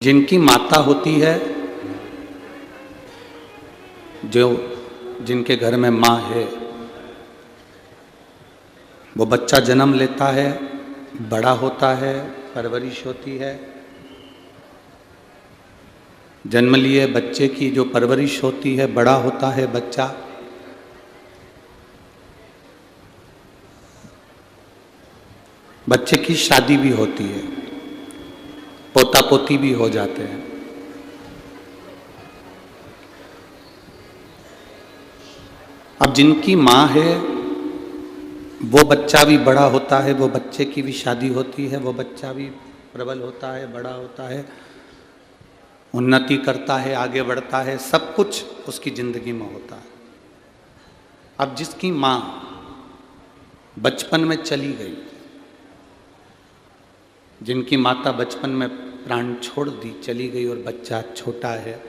जिनकी माता होती है, जो जिनके घर में माँ है, वो बच्चा जन्म लेता है, बड़ा होता है, परवरिश होती है। जन्म लिए बच्चे की जो परवरिश होती है, बड़ा होता है बच्चा, बच्चे की शादी भी होती है, पोता पोती भी हो जाते हैं। अब जिनकी माँ है, वो बच्चा भी बड़ा होता है, वो बच्चे की भी शादी होती है, वो बच्चा भी प्रबल होता है, बड़ा होता है, उन्नति करता है, आगे बढ़ता है, सब कुछ उसकी जिंदगी में होता है। अब जिसकी माँ बचपन में चली गई, जिनकी माता बचपन में प्राण छोड़ दी, चली गई और बच्चा छोटा है,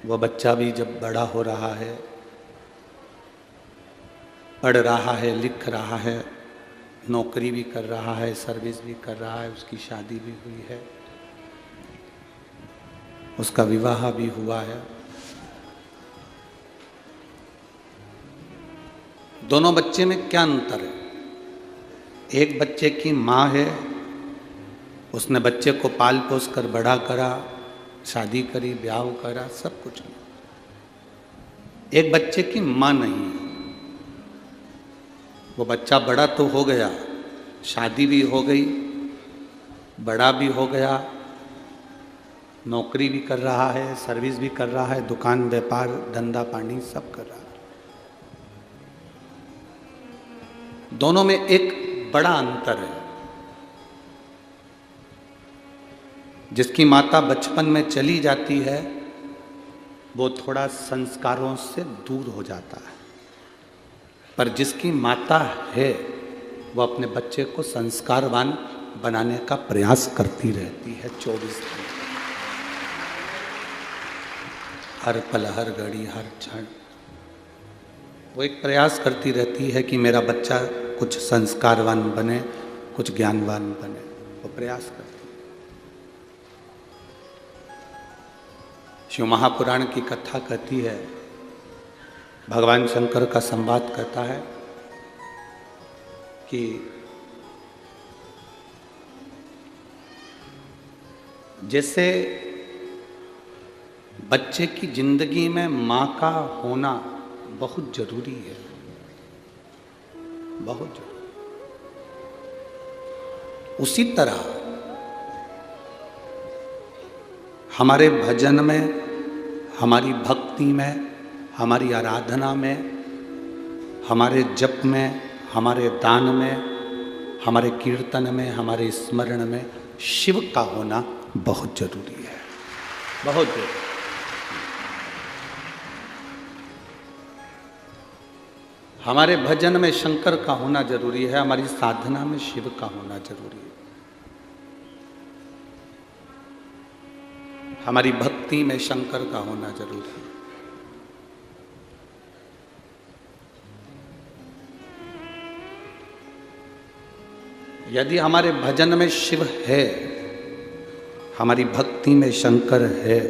वह बच्चा भी जब बड़ा हो रहा है, पढ़ रहा है, लिख रहा है, नौकरी भी कर रहा है, सर्विस भी कर रहा है, उसकी शादी भी हुई है, उसका विवाह भी हुआ है। दोनों बच्चे में क्या अंतर है? एक बच्चे की माँ है, उसने बच्चे को पाल पोस कर बड़ा करा, शादी करी, ब्याह करा, सब कुछ किया। एक बच्चे की माँ नहीं है। वो बच्चा बड़ा तो हो गया, शादी भी हो गई, बड़ा भी हो गया, नौकरी भी कर रहा है, सर्विस भी कर रहा है, दुकान व्यापार धंधा पानी सब कर रहा है। दोनों में एक बड़ा अंतर है। जिसकी माता बचपन में चली जाती है, वो थोड़ा संस्कारों से दूर हो जाता है, पर जिसकी माता है, वो अपने बच्चे को संस्कारवान बनाने का प्रयास करती रहती है 24 घंटे, हर पल, हर घड़ी, हर क्षण। वो एक प्रयास करती रहती है कि मेरा बच्चा कुछ संस्कारवान बने, कुछ ज्ञानवान बने, वो प्रयास करती है। शिव महापुराण की कथा कहती है, भगवान शंकर का संवाद कहता है कि जैसे बच्चे की जिंदगी में माँ का होना बहुत जरूरी है, बहुत जरूरी, उसी तरह हमारे भजन में, हमारी भक्ति में, हमारी आराधना में, हमारे जप में, हमारे दान में, हमारे कीर्तन में, हमारे स्मरण में शिव का होना बहुत जरूरी है, बहुत जरूरी। हमारे भजन में शंकर का होना जरूरी है, हमारी साधना में शिव का होना जरूरी है, हमारी भक्ति में शंकर का होना जरूरी है। यदि हमारे भजन में शिव है, हमारी भक्ति में शंकर है,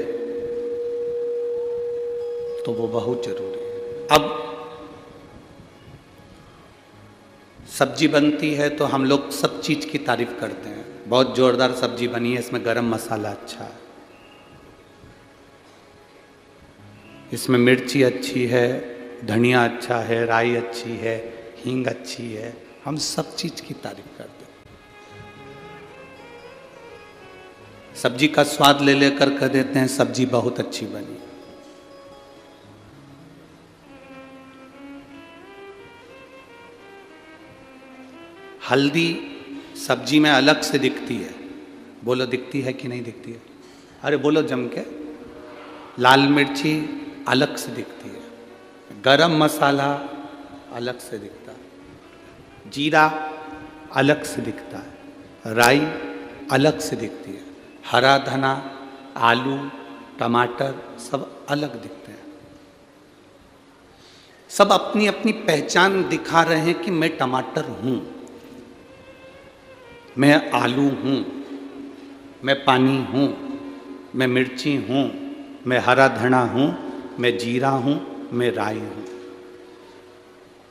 तो वो बहुत जरूरी है। अब सब्जी बनती है तो हम लोग सब चीज की तारीफ करते हैं, बहुत जोरदार सब्जी बनी है, इसमें गरम मसाला अच्छा है, इसमें मिर्ची अच्छी है, धनिया अच्छा है, राई अच्छी है, हींग अच्छी है, हम सब चीज की तारीफ करते हैं। सब्जी का स्वाद ले लेकर कह देते हैं सब्जी बहुत अच्छी बनी। हल्दी सब्जी में अलग से दिखती है, बोलो दिखती है कि नहीं दिखती है? अरे बोलो जम के। लाल मिर्ची अलग से दिखती है, गरम मसाला अलग से दिखता है, जीरा अलग से दिखता है, राई अलग से दिखती है, हरा धना, आलू, टमाटर सब अलग दिखते हैं। सब अपनी अपनी पहचान दिखा रहे हैं कि मैं टमाटर हूं, मैं आलू हूं, मैं पानी हूं, मैं मिर्ची हूँ, मैं हरा धना हूँ, मैं जीरा हूँ, मैं राई हूँ।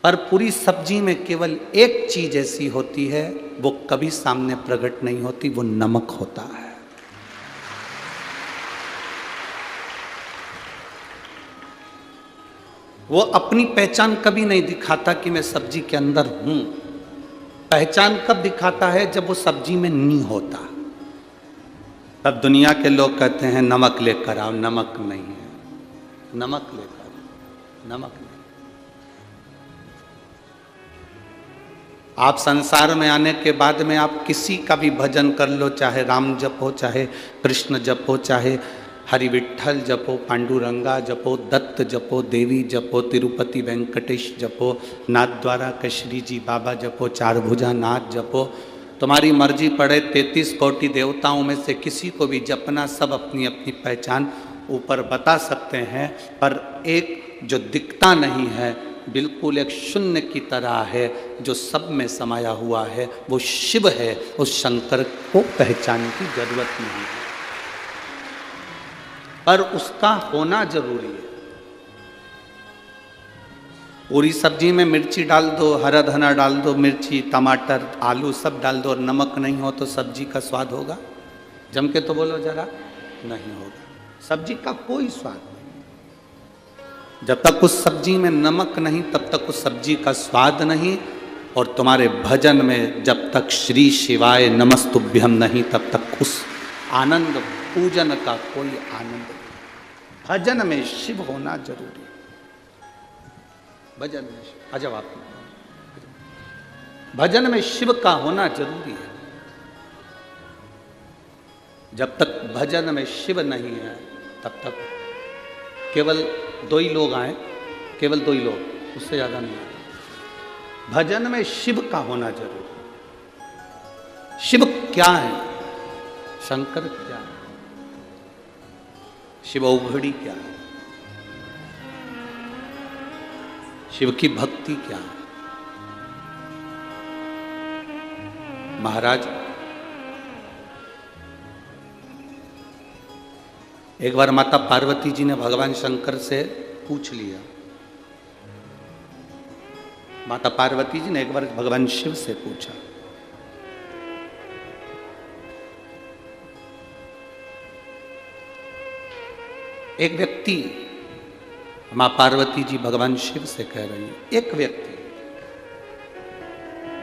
पर पूरी सब्जी में केवल एक चीज ऐसी होती है, वो कभी सामने प्रकट नहीं होती, वो नमक होता है। वो अपनी पहचान कभी नहीं दिखाता कि मैं सब्जी के अंदर हूं। पहचान कब दिखाता है? जब वो सब्जी में नहीं होता। तब दुनिया के लोग कहते हैं नमक लेकर आओ। नमक नहीं है, नमक लेकर आओ, नमक नहीं। आप संसार में आने के बाद में आप किसी का भी भजन कर लो, चाहे राम जप हो, चाहे कृष्ण जप हो, चाहे हरि विठ्ठल जपो, पांडुरंगा जपो, दत्त जपो, देवी जपो, तिरुपति वेंकटेश जपो, नाथ द्वारा कश्री जी बाबा जपो, चार भुजा नाथ जपो, तुम्हारी मर्जी पड़े। 33 कोटि देवताओं में से किसी को भी जपना, सब अपनी अपनी पहचान ऊपर बता सकते हैं। पर एक जो दिखता नहीं है, बिल्कुल एक शून्य की तरह है, जो सब में समाया हुआ है, वो शिव है। उस शंकर को पहचान की जरूरत नहीं है, पर उसका होना जरूरी है। पूरी सब्जी में मिर्ची डाल दो, हरा धना डाल दो, मिर्ची, टमाटर, आलू सब डाल दो, और नमक नहीं हो तो सब्जी का स्वाद होगा? जम के तो बोलो जरा, नहीं होगा। सब्जी का कोई स्वाद नहीं। जब तक उस सब्जी में नमक नहीं, तब तक उस सब्जी का स्वाद नहीं। और तुम्हारे भजन में जब तक श्री शिवाय नमस्तुभ्यम नहीं, तब तक उस आनंद पूजन का कोई आनंद नहीं। भजन में शिव होना जरूरी है। भजन में शिव, अजब आप, भजन में शिव का होना जरूरी है। जब तक भजन में शिव नहीं है, तब तक केवल 2 ही लोग आए, केवल 2 ही लोग, उससे ज्यादा नहीं आए। भजन में शिव का होना जरूरी है। शिव क्या है? शंकर क्या है? शिव औघड़ी क्या है? शिव की भक्ति क्या है? महाराज, एक बार माता पार्वती जी ने भगवान शंकर से पूछ लिया। माता पार्वती जी ने एक बार भगवान शिव से पूछा, एक व्यक्ति, मां पार्वती जी भगवान शिव से कह रही है, एक व्यक्ति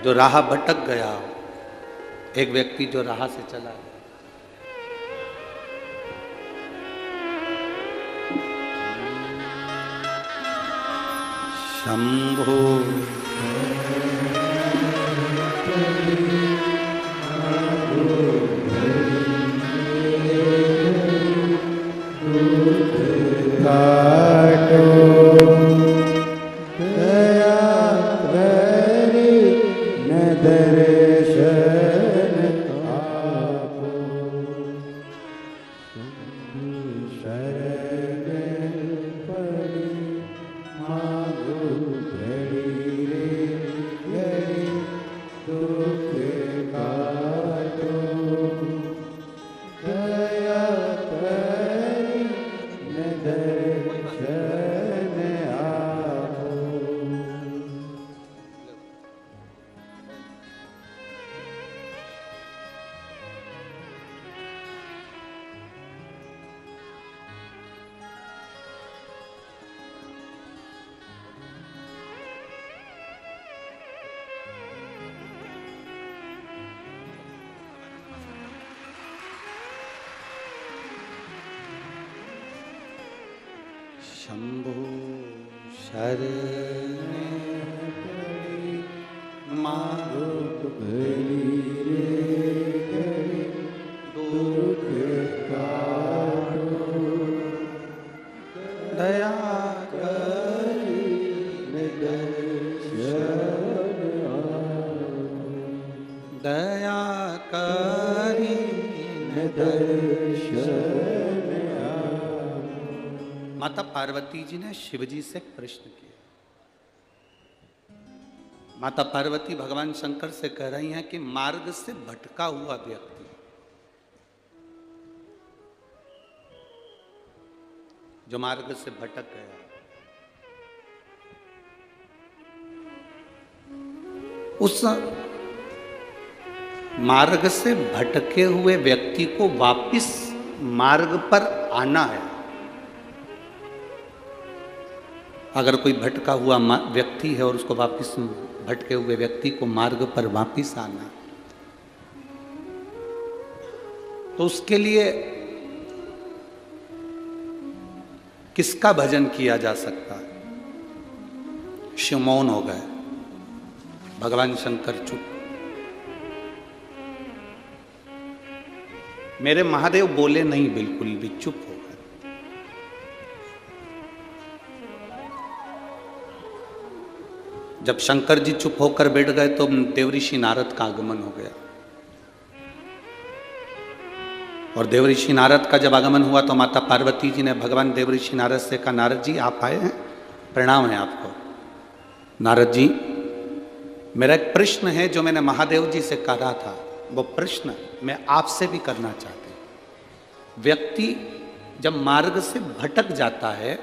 जो राह भटक गया, एक व्यक्ति जो राह से चला गया, शंभो शंभो शरणे पड़ी मांगो भली रे दुख काटो दया करी दया करी माता पार्वती जी ने शिवजी से प्रश्न किया। माता पार्वती भगवान शंकर से कह रही हैं कि मार्ग से भटका हुआ व्यक्ति जो मार्ग से भटक गया। उस मार्ग से भटके हुए व्यक्ति को वापस मार्ग पर आना है। अगर कोई भटका हुआ व्यक्ति है और उसको वापस, भटके हुए व्यक्ति को मार्ग पर वापस आना, तो उसके लिए किसका भजन किया जा सकता है? शिव मौन हो गए, भगवान शंकर चुप। मेरे महादेव बोले नहीं, बिल्कुल भी चुप हो गए। जब शंकर जी चुप होकर बैठ गए तो देवऋषि नारद का आगमन हो गया। और देवऋषि नारद का जब आगमन हुआ तो माता पार्वती जी ने भगवान देवऋषि नारद से कहा, नारद जी आप आए हैं, प्रणाम है आपको। नारद जी, मेरा एक प्रश्न है जो मैंने महादेव जी से कहा था, वो प्रश्न मैं आपसे भी करना चाहती हूँ। व्यक्ति जब मार्ग से भटक जाता है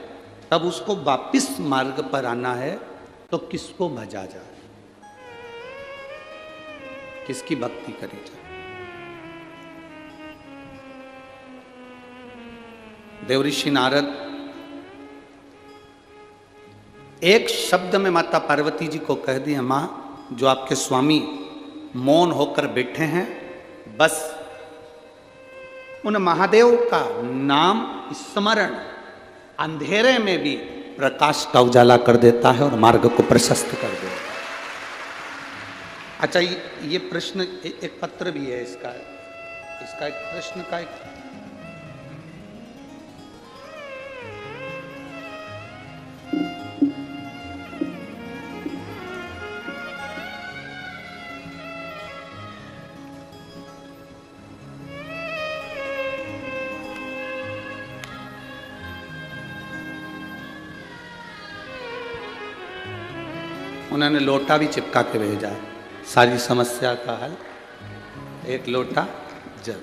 तब उसको वापिस मार्ग पर आना है, तो किसको भजा जाए, किसकी भक्ति करी जाए? देवऋषि नारद एक शब्द में माता पार्वती जी को कह दिया, मां, जो आपके स्वामी मौन होकर बैठे हैं, बस उन महादेव का नाम स्मरण अंधेरे में भी प्रकाश का उजाला कर देता है और मार्ग को प्रशस्त कर देता है। अच्छा, ये प्रश्न, एक पत्र भी है इसका एक प्रश्न का एक उन्होंने लोटा भी चिपका के भेजा है, सारी समस्या का हल, एक लोटा जल।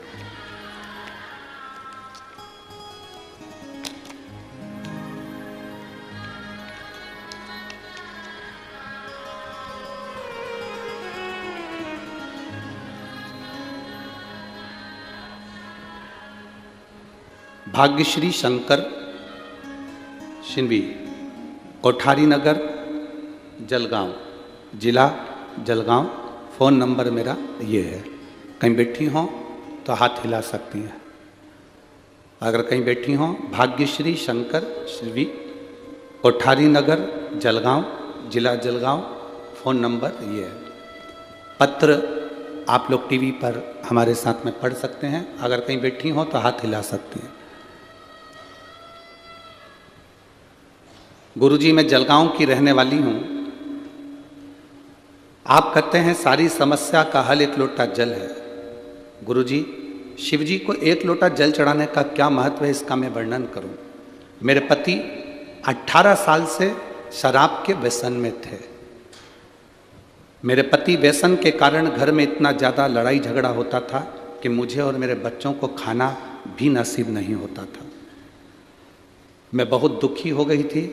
भाग्यश्री शंकर शिंवी, कोठारी नगर, जलगांव, जिला जलगांव। फ़ोन नंबर मेरा ये है। कहीं बैठी हों तो हाथ हिला सकती हैं। अगर कहीं बैठी हों, भाग्यश्री शंकर शिंवी, कोठारी नगर, जलगांव, जिला जलगांव। फ़ोन नंबर ये है। पत्र आप लोग टीवी पर हमारे साथ में पढ़ सकते हैं। अगर कहीं बैठी हों तो हाथ हिला सकती हैं। गुरुजी, मैं जलगांव की रहने वाली हूँ। आप कहते हैं सारी समस्या का हल एक लोटा जल है। गुरुजी, शिव जी को एक लोटा जल चढ़ाने का क्या महत्व है, इसका मैं वर्णन करूं। मेरे पति 18 साल से शराब के व्यसन में थे। मेरे पति व्यसन के कारण घर में इतना ज़्यादा लड़ाई झगड़ा होता था कि मुझे और मेरे बच्चों को खाना भी नसीब नहीं होता था। मैं बहुत दुखी हो गई थी।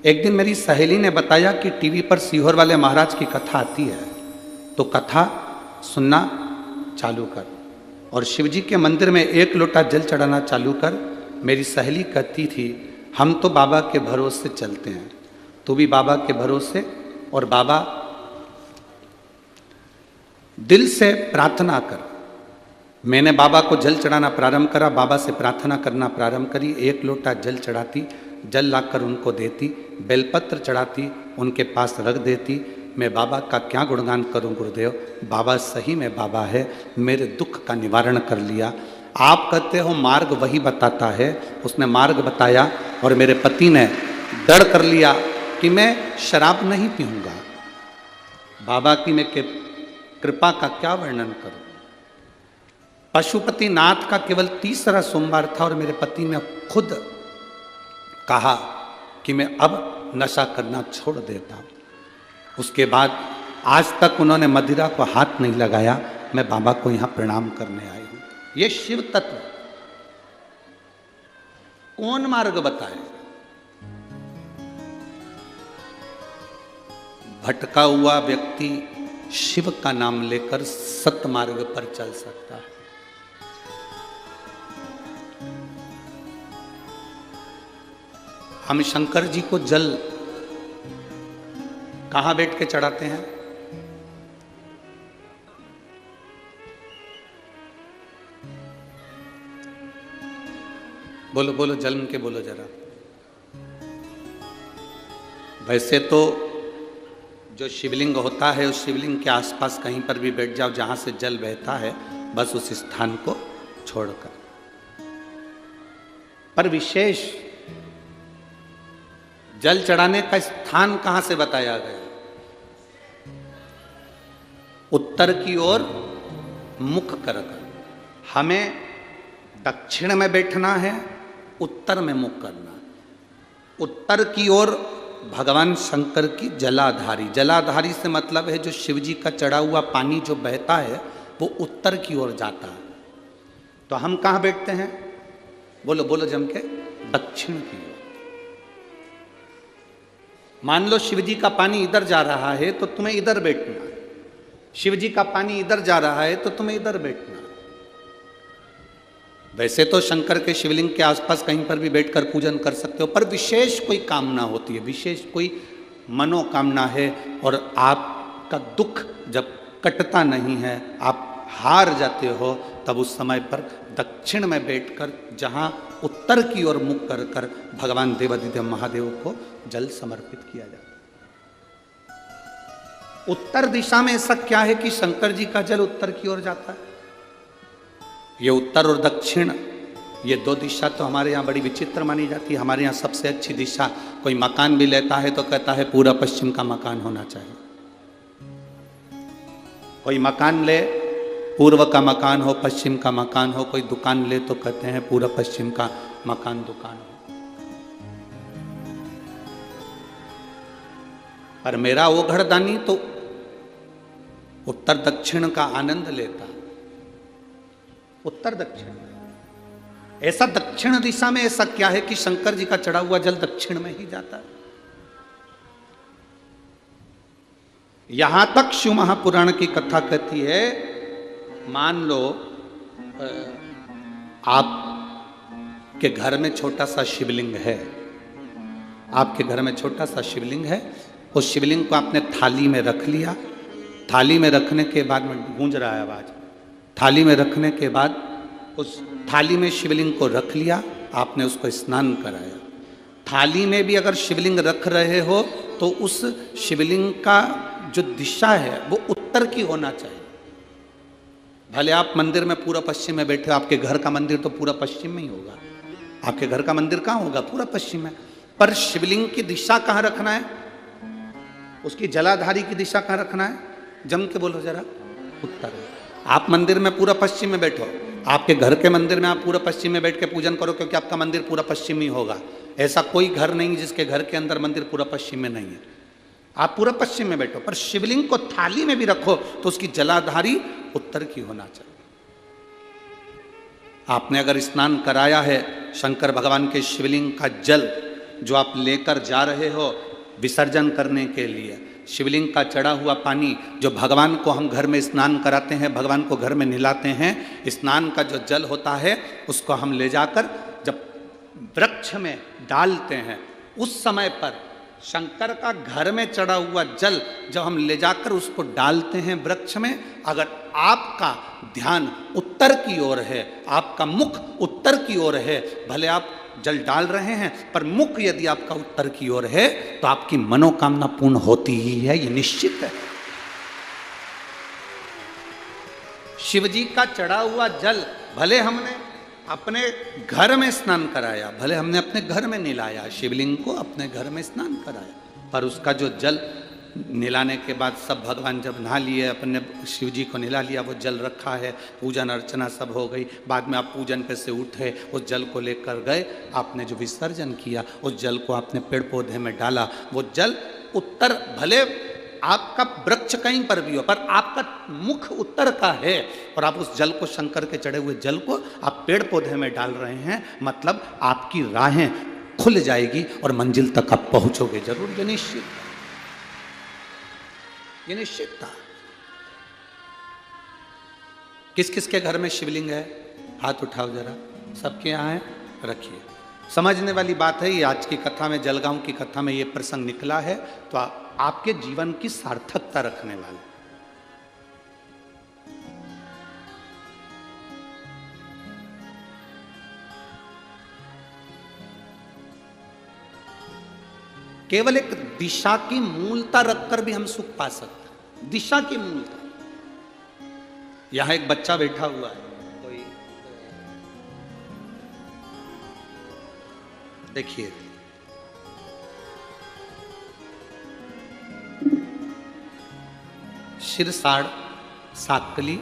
एक दिन मेरी सहेली ने बताया कि टीवी पर सीहोर वाले महाराज की कथा आती है, तो कथा सुनना चालू कर और शिवजी के मंदिर में एक लोटा जल चढ़ाना चालू कर। मेरी सहेली कहती थी, हम तो बाबा के भरोसे चलते हैं, तू भी बाबा के भरोसे। और बाबा दिल से प्रार्थना कर। मैंने बाबा को जल चढ़ाना प्रारंभ करा, बाबा से प्रार्थना करना प्रारंभ करी। एक लोटा जल चढ़ाती, जल लाकर उनको देती, बेलपत्र चढ़ाती, उनके पास रख देती। मैं बाबा का क्या गुणगान करूं गुरुदेव, बाबा सही में बाबा है, मेरे दुख का निवारण कर लिया। आप कहते हो मार्ग वही बताता है, उसने मार्ग बताया और मेरे पति ने दृढ़ कर लिया कि मैं शराब नहीं पीऊँगा। बाबा की मैं कृपा का क्या वर्णन करूं। पशुपति नाथ का केवल तीसरा सोमवार था और मेरे पति ने खुद कहा कि मैं अब नशा करना छोड़ देता हूँ। उसके बाद आज तक उन्होंने मदिरा को हाथ नहीं लगाया। मैं बाबा को यहाँ प्रणाम करने आई हूँ। ये शिव तत्व। कौन मार्ग बताए? भटका हुआ व्यक्ति शिव का नाम लेकर सत मार्ग पर चल सकता है। हम शंकर जी को जल कहां बैठ के चढ़ाते हैं? बोलो बोलो, जन्म के बोलो जरा। वैसे तो जो शिवलिंग होता है उस शिवलिंग के आसपास कहीं पर भी बैठ जाओ जहां से जल बहता है, बस उस स्थान को छोड़कर। पर विशेष जल चढ़ाने का स्थान कहां से बताया गया? उत्तर की ओर मुख कर हमें दक्षिण में बैठना है, उत्तर में मुख करना। उत्तर की ओर भगवान शंकर की जलाधारी, जलाधारी से मतलब है जो शिव जी का चढ़ा हुआ पानी जो बहता है वो उत्तर की ओर जाता है। तो हम कहां बैठते हैं? बोलो बोलो जम के, दक्षिण की ओर। मान लो शिव जी का पानी इधर जा रहा है तो तुम्हें इधर बैठना है, शिव जी का पानी इधर जा रहा है तो तुम्हें इधर बैठना है। वैसे तो शंकर के शिवलिंग के आसपास कहीं पर भी बैठकर पूजन कर सकते हो, पर विशेष कोई कामना होती है, विशेष कोई मनोकामना है और आपका दुख जब कटता नहीं है, आप हार जाते हो, तब उस समय पर दक्षिण में बैठकर जहां उत्तर की ओर मुख कर कर भगवान देवाधिदेव महादेव को जल समर्पित किया जाता है। उत्तर दिशा में ऐसा क्या है कि शंकर जी का जल उत्तर की ओर जाता है? ये उत्तर और दक्षिण, ये दो दिशा तो हमारे यहाँ बड़ी विचित्र मानी जाती है। हमारे यहाँ सबसे अच्छी दिशा, कोई मकान भी लेता है तो कहता है पूरा पश्चिम का मकान होना चाहिए। कोई मकान ले, पूर्व का मकान हो, पश्चिम का मकान हो। कोई दुकान ले तो कहते हैं पूरा पश्चिम का मकान दुकान हो। पर मेरा वो घरदानी तो उत्तर दक्षिण का आनंद लेता, उत्तर दक्षिण। ऐसा दक्षिण दिशा में ऐसा क्या है कि शंकर जी का चढ़ा हुआ जल दक्षिण में ही जाता है? यहां तक शिव महापुराण की कथा कहती है, मान लो आपके घर में छोटा सा शिवलिंग है, आपके घर में छोटा सा शिवलिंग है, उस शिवलिंग को आपने थाली में रख लिया। थाली में रखने के बाद में गूंज रहा है आवाज, थाली में रखने के बाद उस थाली में शिवलिंग को रख लिया, आपने उसको स्नान कराया। थाली में भी अगर शिवलिंग रख रहे हो तो उस शिवलिंग का जो दिशा है वो उत्तर की होना चाहिए। भले आप मंदिर में पूरा पश्चिम में बैठे हो, आपके घर का मंदिर तो पूरा पश्चिम में ही होगा, आपके घर का मंदिर कहाँ होगा? पूरा पश्चिम में। पर शिवलिंग की दिशा कहाँ रखना है? उसकी जलाधारी की दिशा कहाँ रखना है? जम के बोलो जरा, उत्तर। आप मंदिर में पूरा पश्चिम में बैठो, आपके घर के मंदिर में आप पूरा पश्चिम में बैठ के पूजन करो, क्योंकि आपका मंदिर पूरा पश्चिम ही होगा। ऐसा कोई घर नहीं जिसके घर के अंदर मंदिर पूरा पश्चिम में नहीं है। आप पूरा पश्चिम में बैठो, पर शिवलिंग को थाली में भी रखो तो उसकी जलाधारी उत्तर की होना चाहिए। आपने अगर स्नान कराया है शंकर भगवान के शिवलिंग का जल जो आप लेकर जा रहे हो विसर्जन करने के लिए, शिवलिंग का चढ़ा हुआ पानी जो भगवान को हम घर में स्नान कराते हैं, भगवान को घर में नहलाते हैं, स्नान का जो जल होता है उसको हम ले जाकर जब वृक्ष में डालते हैं, उस समय पर शंकर का घर में चढ़ा हुआ जल जब हम ले जाकर उसको डालते हैं वृक्ष में, अगर आपका ध्यान उत्तर की ओर है, आपका मुख उत्तर की ओर है, भले आप जल डाल रहे हैं पर मुख यदि आपका उत्तर की ओर है तो आपकी मनोकामना पूर्ण होती ही है, ये निश्चित है। शिव जी का चढ़ा हुआ जल भले हमने अपने घर में स्नान कराया, भले हमने अपने घर में नहलाया, शिवलिंग को अपने घर में स्नान कराया, पर उसका जो जल नहलाने के बाद सब भगवान जब नहा लिए, अपने शिव जी को नहला लिया, वो जल रखा है, पूजन अर्चना सब हो गई, बाद में आप पूजन पे से उठे, उस जल को लेकर गए, आपने जो विसर्जन किया उस जल को आपने पेड़ पौधे में डाला, वो जल उत्तर, भले आपका वृक्ष कहीं पर भी हो, पर आपका मुख उत्तर का है और आप उस जल को, शंकर के चढ़े हुए जल को आप पेड़ पौधे में डाल रहे हैं, मतलब आपकी राहें खुल जाएगी और मंजिल तक आप पहुंचोगे जरूर। ये निश्चित, ये निश्चित था। किस किस के घर में शिवलिंग है? हाथ उठाओ जरा, सबके यहाँ है, रखिए। समझने वाली बात है, ये आज की कथा में, जलगांव की कथा में ये प्रसंग निकला है, तो आपके जीवन की सार्थकता रखने वाले। केवल एक दिशा की मूलता रखकर भी हम सुख पा सकते हैं। दिशा की मूलता। यहां एक बच्चा बैठा हुआ है, कोई देखिए, सिरसाड़ साकली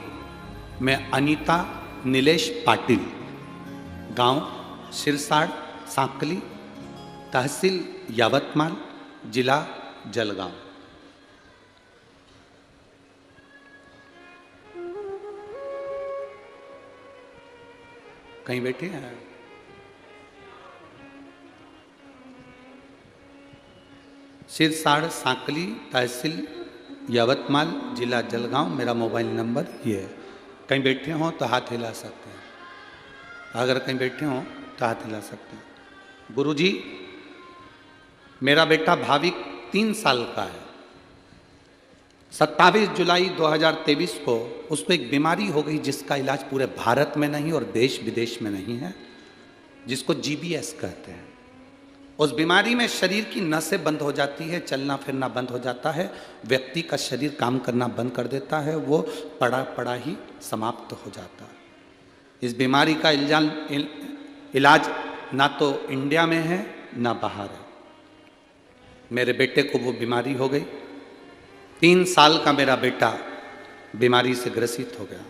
में अनीता नीलेश पाटिल, गांव सिरसाड़ साकली, तहसील यावतमाल, जिला जलगांव। कहीं बैठे हैं? सिरसाड़ साकली, तहसील यावतमाल, जिला जलगांव। मेरा मोबाइल नंबर ये है। कहीं बैठे हो तो हाथ हिला सकते हैं, अगर कहीं बैठे हो तो हाथ हिला सकते हैं। गुरुजी, मेरा बेटा भाविक 3 साल का है। 27 जुलाई 2023 को उसको एक बीमारी हो गई जिसका इलाज पूरे भारत में नहीं और देश विदेश में नहीं है, जिसको GBS कहते हैं। उस बीमारी में शरीर की नसें बंद हो जाती है, चलना फिरना बंद हो जाता है, व्यक्ति का शरीर काम करना बंद कर देता है, वो पड़ा पड़ा ही समाप्त हो जाता है। इस बीमारी का इलाज ना तो इंडिया में है ना बाहर है। मेरे बेटे को वो बीमारी हो गई। 3 साल का मेरा बेटा बीमारी से ग्रसित हो गया,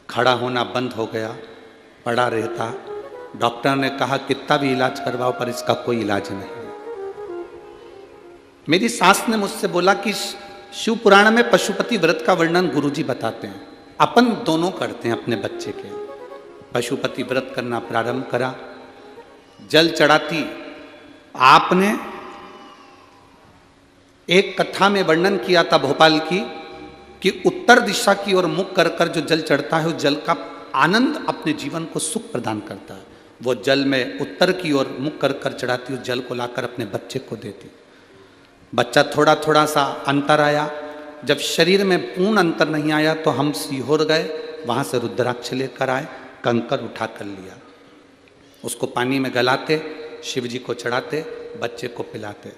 खड़ा होना बंद हो गया, पड़ा रहता। डॉक्टर ने कहा कितना भी इलाज करवाओ पर इसका कोई इलाज नहीं। मेरी सास ने मुझसे बोला कि शिव पुराण में पशुपति व्रत का वर्णन गुरुजी बताते हैं, अपन दोनों करते हैं अपने बच्चे के। पशुपति व्रत करना प्रारंभ करा, जल चढ़ाती। आपने एक कथा में वर्णन किया था भोपाल की कि उत्तर दिशा की ओर मुख कर कर जो जल चढ़ता है, उस जल का आनंद अपने जीवन को सुख प्रदान करता है। वो जल में उत्तर की ओर मुख कर कर चढ़ाती, उस जल को लाकर अपने बच्चे को देती। बच्चा थोड़ा थोड़ा सा अंतर आया। जब शरीर में पूर्ण अंतर नहीं आया तो हम सीहोर गए, वहाँ से रुद्राक्ष लेकर आए, कंकर उठा कर लिया, उसको पानी में गलाते, शिव जी को चढ़ाते, बच्चे को पिलाते।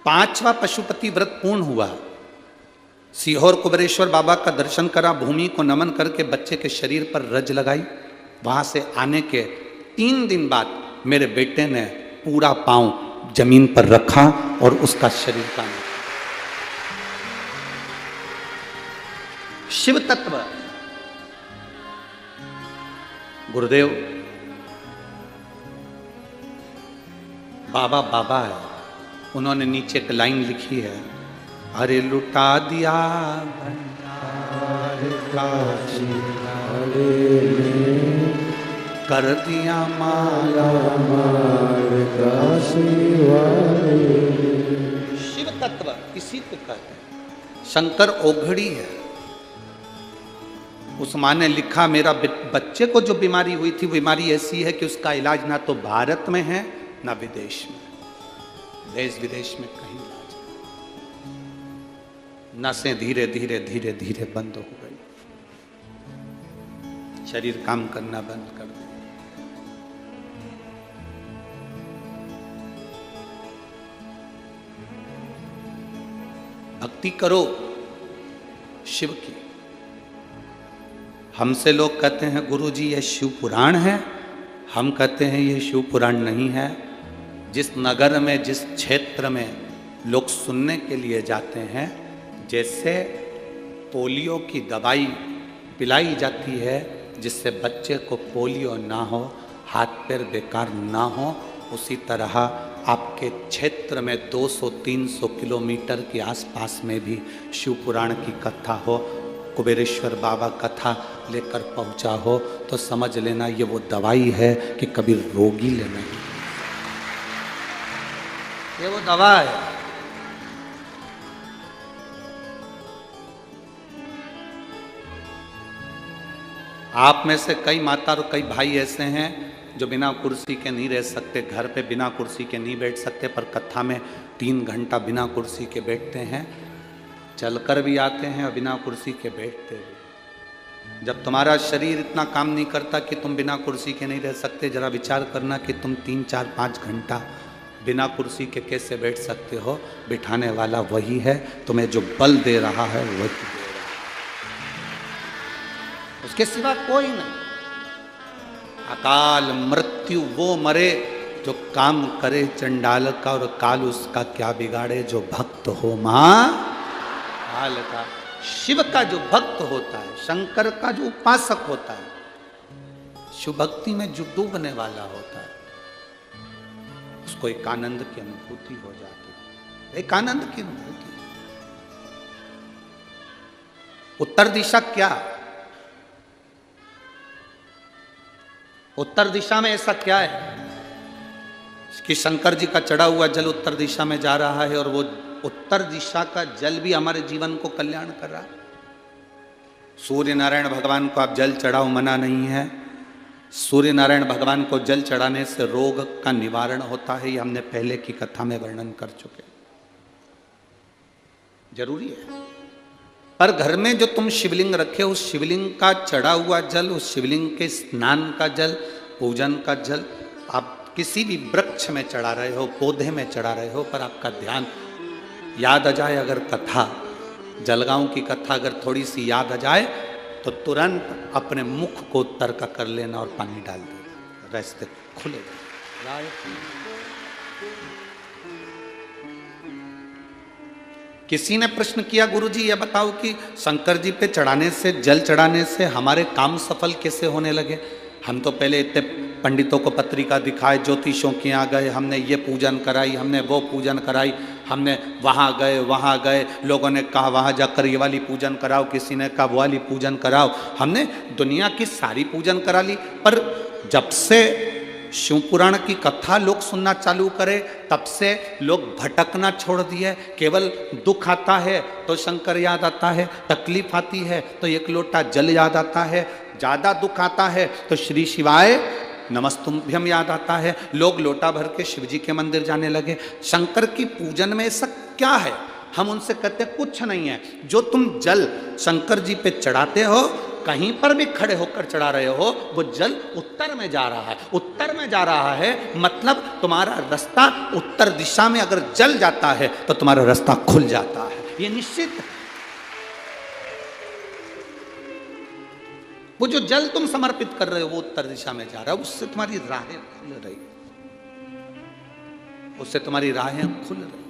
5वां पशुपति व्रत पूर्ण हुआ। सीहोर कुबेरेश्वर बाबा का दर्शन करा, भूमि को नमन करके बच्चे के शरीर पर रज लगाई। वहां से आने के 3 दिन बाद मेरे बेटे ने पूरा पांव जमीन पर रखा और उसका शरीर का शिव तत्व। गुरुदेव बाबा बाबा है, उन्होंने नीचे एक लाइन लिखी है, अरे लुटा दिया भंडार काशी कर दिया माला मार काशी वाले। शिव तत्व इसी को कहते हैं। शंकर ओघड़ी है। उस माँ ने लिखा, मेरा बच्चे को जो बीमारी हुई थी, बीमारी ऐसी है कि उसका इलाज ना तो भारत में है ना विदेश में, देश विदेश में कहीं इलाज नहीं। नसें धीरे धीरे धीरे धीरे बंद हो गई, शरीर काम करना बंद कर दिया। भक्ति करो शिव की। हमसे लोग कहते हैं गुरुजी ये शिव पुराण है, हम कहते हैं ये शिव पुराण नहीं है। जिस नगर में, जिस क्षेत्र में लोग सुनने के लिए जाते हैं, जैसे पोलियो की दवाई पिलाई जाती है जिससे बच्चे को पोलियो ना हो, हाथ पैर बेकार ना हो, उसी तरह आपके क्षेत्र में 200-300 किलोमीटर के आसपास में भी शिव पुराण की कथा हो, कुबेरेश्वर बाबा कथा लेकर पहुंचा हो, तो समझ लेना ये वो दवाई है कि कभी रोगी लेना, ये वो दवा है। आप में से कई माता और कई भाई ऐसे हैं जो बिना कुर्सी के नहीं रह सकते, घर पे बिना कुर्सी के नहीं बैठ सकते, पर कथा में 3 घंटा बिना कुर्सी के बैठते हैं, चलकर भी आते हैं और बिना कुर्सी के बैठते भी। जब तुम्हारा शरीर इतना काम नहीं करता कि तुम बिना कुर्सी के नहीं रह सकते, जरा विचार करना कि तुम 3-4-5 घंटा बिना कुर्सी के कैसे बैठ सकते हो। बिठाने वाला वही है, तुम्हें जो बल दे रहा है वही दे रहा है, उसके सिवा कोई नहीं। अकाल मृत्यु वो मरे जो काम करे चंडाल का, और काल उसका क्या बिगाड़े जो भक्त हो महाकाल का। शिव का जो भक्त होता है, शंकर का जो उपासक होता है, शिव भक्ति में जो डूबने वाला होता है, उसको एक आनंद की अनुभूति हो जाती है, एक आनंद की अनुभूति। उत्तर दिशा क्या, उत्तर दिशा में ऐसा क्या है कि शंकर जी का चढ़ा हुआ जल उत्तर दिशा में जा रहा है, और वो उत्तर दिशा का जल भी हमारे जीवन को कल्याण कर रहा है। सूर्य नारायण भगवान को आप जल चढ़ाओ, मना नहीं है। सूर्य नारायण भगवान को जल चढ़ाने से रोग का निवारण होता है, ये हमने पहले की कथा में वर्णन कर चुके। जरूरी है, पर घर में जो तुम शिवलिंग रखे, उस शिवलिंग का चढ़ा हुआ जल, उस शिवलिंग के स्नान का जल, पूजन का जल आप किसी भी वृक्ष में चढ़ा रहे हो, पौधे में चढ़ा रहे हो, पर आपका ध्यान याद आ जाए। अगर कथा जलगांव की कथा अगर थोड़ी सी याद आ जाए तो तुरंत अपने मुख को उत्तर का कर लेना और पानी डाल देना, रास्ते खुले। किसी ने प्रश्न किया, गुरुजी ये बताओ कि शंकर जी पे चढ़ाने से, जल चढ़ाने से हमारे काम सफल कैसे होने लगे। हम तो पहले इतने पंडितों को पत्रिका दिखाए, ज्योतिषों के यहाँ गए, हमने ये पूजन कराई, हमने वो पूजन कराई, हमने वहाँ गए, लोगों ने कहा वहाँ जाकर ये वाली पूजन कराओ, किसी ने कहा वो वाली पूजन कराओ, हमने दुनिया की सारी पूजन करा ली। पर जब से शिव पुराण की कथा लोग सुनना चालू करे, तब से लोग भटकना छोड़ दिए। केवल दुख आता है तो शंकर याद आता है, तकलीफ आती है तो एक लोटा जल याद आता है, ज्यादा दुख आता है तो श्री शिवाय नमस्तुभ्यम याद आता है। लोग लोटा भर के शिव जी के मंदिर जाने लगे। शंकर की पूजन में ऐसा क्या है? हम उनसे कहते कुछ नहीं है। जो तुम जल शंकर जी पे चढ़ाते हो, कहीं पर भी खड़े होकर चढ़ा रहे हो, वो जल उत्तर में जा रहा है। उत्तर में जा रहा है मतलब तुम्हारा रास्ता उत्तर दिशा में अगर जल जाता है तो तुम्हारा रास्ता खुल जाता है, ये निश्चित है। वो जो जल तुम समर्पित कर रहे हो वो उत्तर दिशा में जा रहा है, उससे तुम्हारी राहें खुल रही, उससे तुम्हारी राहें खुल रही।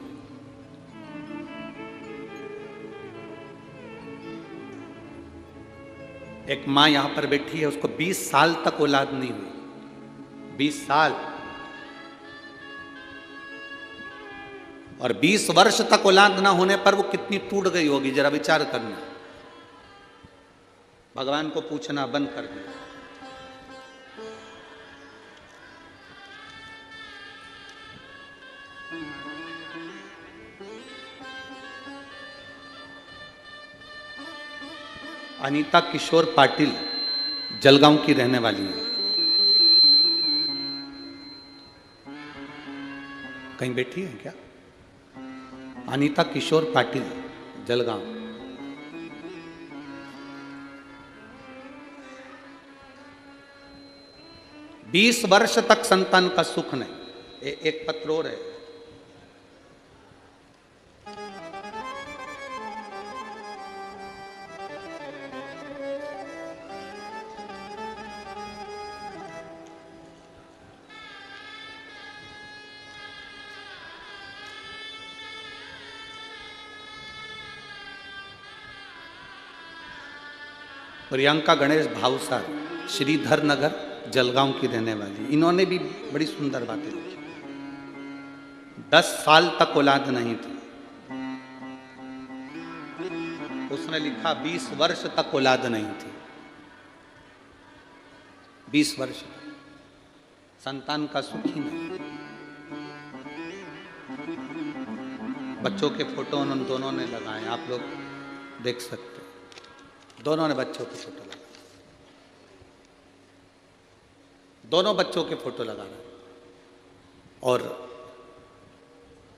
एक माँ यहां पर बैठी है, उसको 20 साल तक औलाद नहीं हुई, 20 साल, और 20 वर्ष तक औलाद ना होने पर वो कितनी टूट गई होगी, जरा विचार करना। भगवान को पूछना बंद कर दिया। अनीता किशोर पाटिल जलगांव की रहने वाली है। कहीं बैठी है क्या? अनीता किशोर पाटिल जलगांव। बीस वर्ष तक संतान का सुख नहीं। एक पत्र और है, प्रियंका गणेश भावसार, श्रीधर नगर जलगांव की रहने वाली। इन्होंने भी बड़ी सुंदर बातें लिखी। 10 साल तक औलाद नहीं थी। उसने लिखा 20 वर्ष तक औलाद नहीं थी। 20 वर्ष संतान का सुख ही नहीं। बच्चों के फोटो उन दोनों ने लगाए, आप लोग देख सकते हैं। दोनों ने बच्चों के फोटो लगाए, दोनों बच्चों के फोटो लगा रहे, और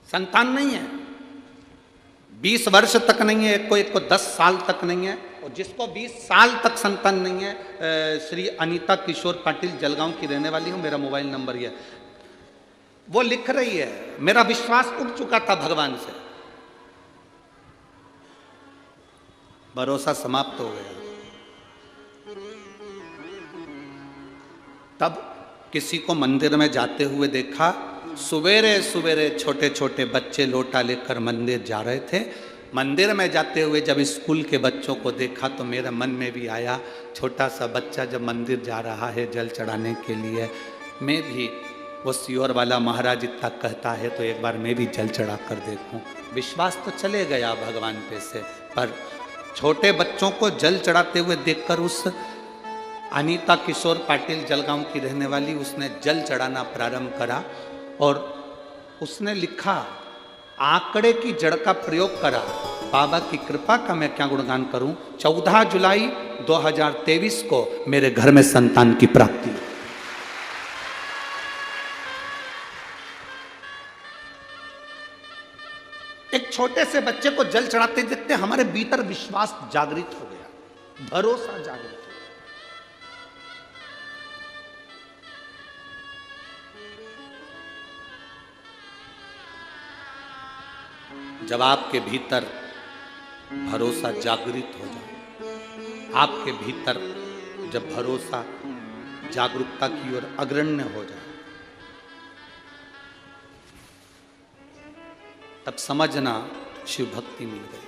संतान नहीं है। 20 वर्ष तक नहीं है एक को 10 साल तक नहीं है, और जिसको 20 साल तक संतान नहीं है, श्री अनीता किशोर पाटिल, जलगांव की रहने वाली हूं, मेरा मोबाइल नंबर ये, वो लिख रही है मेरा विश्वास उठ चुका था भगवान से, भरोसा समाप्त हो गया। तब किसी को मंदिर में जाते हुए देखा, सवेरे सवेरे छोटे छोटे बच्चे लोटा लेकर मंदिर जा रहे थे। मंदिर में जाते हुए जब स्कूल के बच्चों को देखा तो मेरे मन में भी आया, छोटा सा बच्चा जब मंदिर जा रहा है जल चढ़ाने के लिए, मैं भी वो सीहोर वाला महाराज इतना कहता है तो एक बार मैं भी जल चढ़ा कर देखूं। विश्वास तो चले गया भगवान पे से, पर छोटे बच्चों को जल चढ़ाते हुए देखकर उस अनीता किशोर पाटिल, जलगांव की रहने वाली, उसने जल चढ़ाना प्रारंभ करा और उसने लिखा, आंकड़े की जड़ का प्रयोग करा। बाबा की कृपा का मैं क्या गुणगान करूं। 14 जुलाई 2023 को मेरे घर में संतान की प्राप्ति। एक छोटे से बच्चे को जल चढ़ाते देखते हमारे भीतर विश्वास जागृत हो गया, भरोसा जागृत हो गया। जब आपके भीतर भरोसा जागृत हो जाए, आपके भीतर जब भरोसा जागरूकता की ओर अग्रण्य हो जाए, तब समझना शिव भक्ति मिल गई।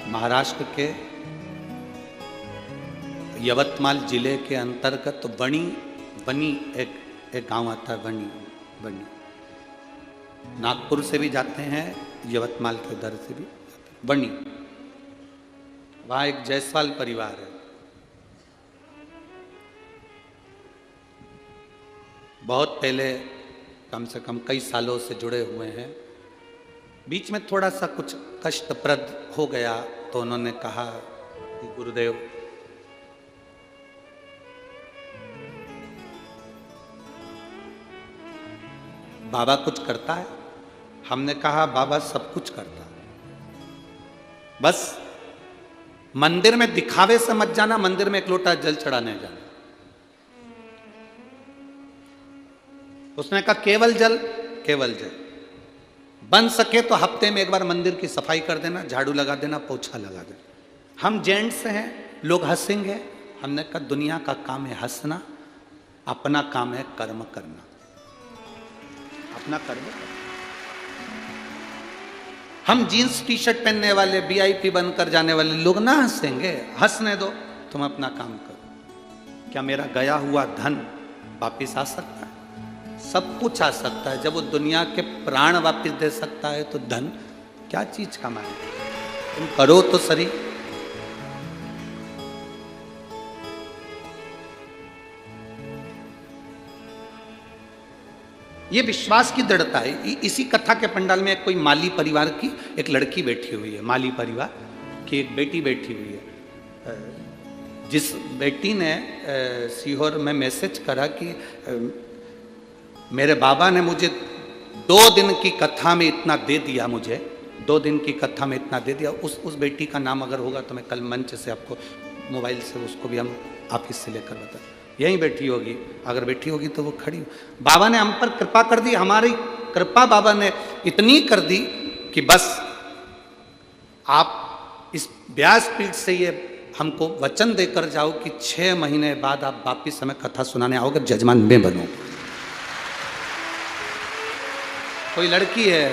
महाराष्ट्र के यवतमाल जिले के अंतर्गत बनी एक गांव आता है, बनी। नागपुर से भी जाते हैं, यवतमाल के उधर से भी बनी। वहां एक जायसवाल परिवार है। बहुत पहले, कम से कम कई सालों से जुड़े हुए हैं। बीच में थोड़ा सा कुछ कष्टप्रद हो गया तो उन्होंने कहा कि गुरुदेव, बाबा कुछ करता है? हमने कहा बाबा सब कुछ करता है, बस मंदिर में दिखावे से मत जाना, मंदिर में एक लोटा जल चढ़ाने जाना। उसने कहा केवल जल, केवल जल। बन सके तो हफ्ते में एक बार मंदिर की सफाई कर देना, झाड़ू लगा देना, पोछा लगा देना। हम जेंट्स हैं, लोग हंसेंगे। हमने कहा दुनिया का काम है हंसना, अपना काम है कर्म करना, अपना कर्म करना। हम जीन्स टी शर्ट पहनने वाले, वीआईपी बनकर जाने वाले लोग ना हंसेंगे, हंसने दो, तुम अपना काम करो। क्या मेरा गया हुआ धन वापिस आ सकता है? सब कुछ आ सकता है। जब वो दुनिया के प्राण वापिस दे सकता है तो धन क्या चीज कमाए? तुम करो तो सही। ये विश्वास की दृढ़ता है। इसी कथा के पंडाल में कोई माली परिवार की एक लड़की बैठी हुई है, माली परिवार की एक बेटी बैठी हुई है, जिस बेटी ने सीहोर में मैसेज करा कि मेरे बाबा ने मुझे 2 दिन की कथा में इतना दे दिया, मुझे 2 दिन की कथा में इतना दे दिया। उस बेटी का नाम अगर होगा तो मैं कल मंच से आपको मोबाइल से उसको भी हम ऑफिस से लेकर बता, यहीं बैठी होगी, अगर बैठी होगी तो वो खड़ी हो। बाबा ने हम पर कृपा कर दी, हमारी कृपा बाबा ने इतनी कर दी कि बस आप इस व्यासपीठ से ये हमको वचन देकर जाओ कि 6 महीने बाद आप वापिस हमें कथा सुनाने आओगे, जजमान मैं बनूंगा। कोई लड़की है,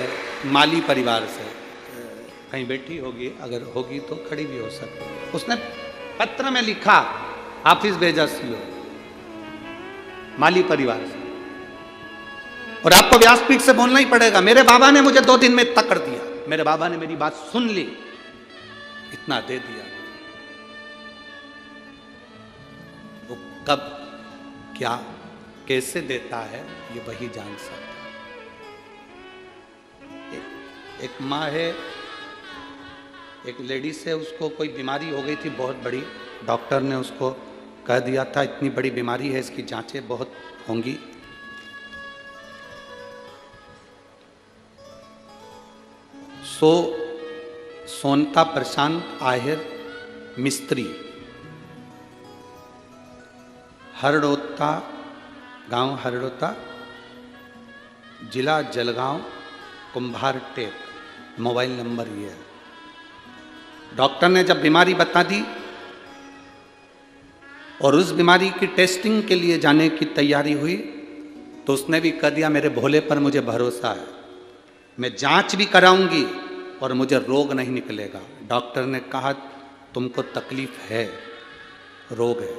माली परिवार से, कहीं बैठी होगी, अगर होगी तो खड़ी भी हो सकती है। उसने पत्र में लिखा, ऑफिस भेजा सीओ, माली परिवार से। और आपको व्यासपीठ से बोलना ही पड़ेगा, मेरे बाबा ने मुझे 2 दिन में इतना कर दिया, मेरे बाबा ने मेरी बात सुन ली, इतना दे दिया। वो कब, क्या, कैसे देता है, ये वही जान सकता है। एक माँ है, एक लेडीज है, उसको कोई बीमारी हो गई थी बहुत बड़ी, डॉक्टर ने उसको कह दिया था इतनी बड़ी बीमारी है, इसकी जांचें बहुत होंगी। सोनता प्रशांत आहिर मिस्त्री, हरड़ोता गांव, हरड़ोता जिला जलगांव, कुंभार टेक, मोबाइल नंबर ये है। डॉक्टर ने जब बीमारी बता दी और उस बीमारी की टेस्टिंग के लिए जाने की तैयारी हुई, तो उसने भी कह दिया मेरे भोले पर मुझे भरोसा है, मैं जांच भी कराऊंगी और मुझे रोग नहीं निकलेगा। डॉक्टर ने कहा तुमको तकलीफ है, रोग है।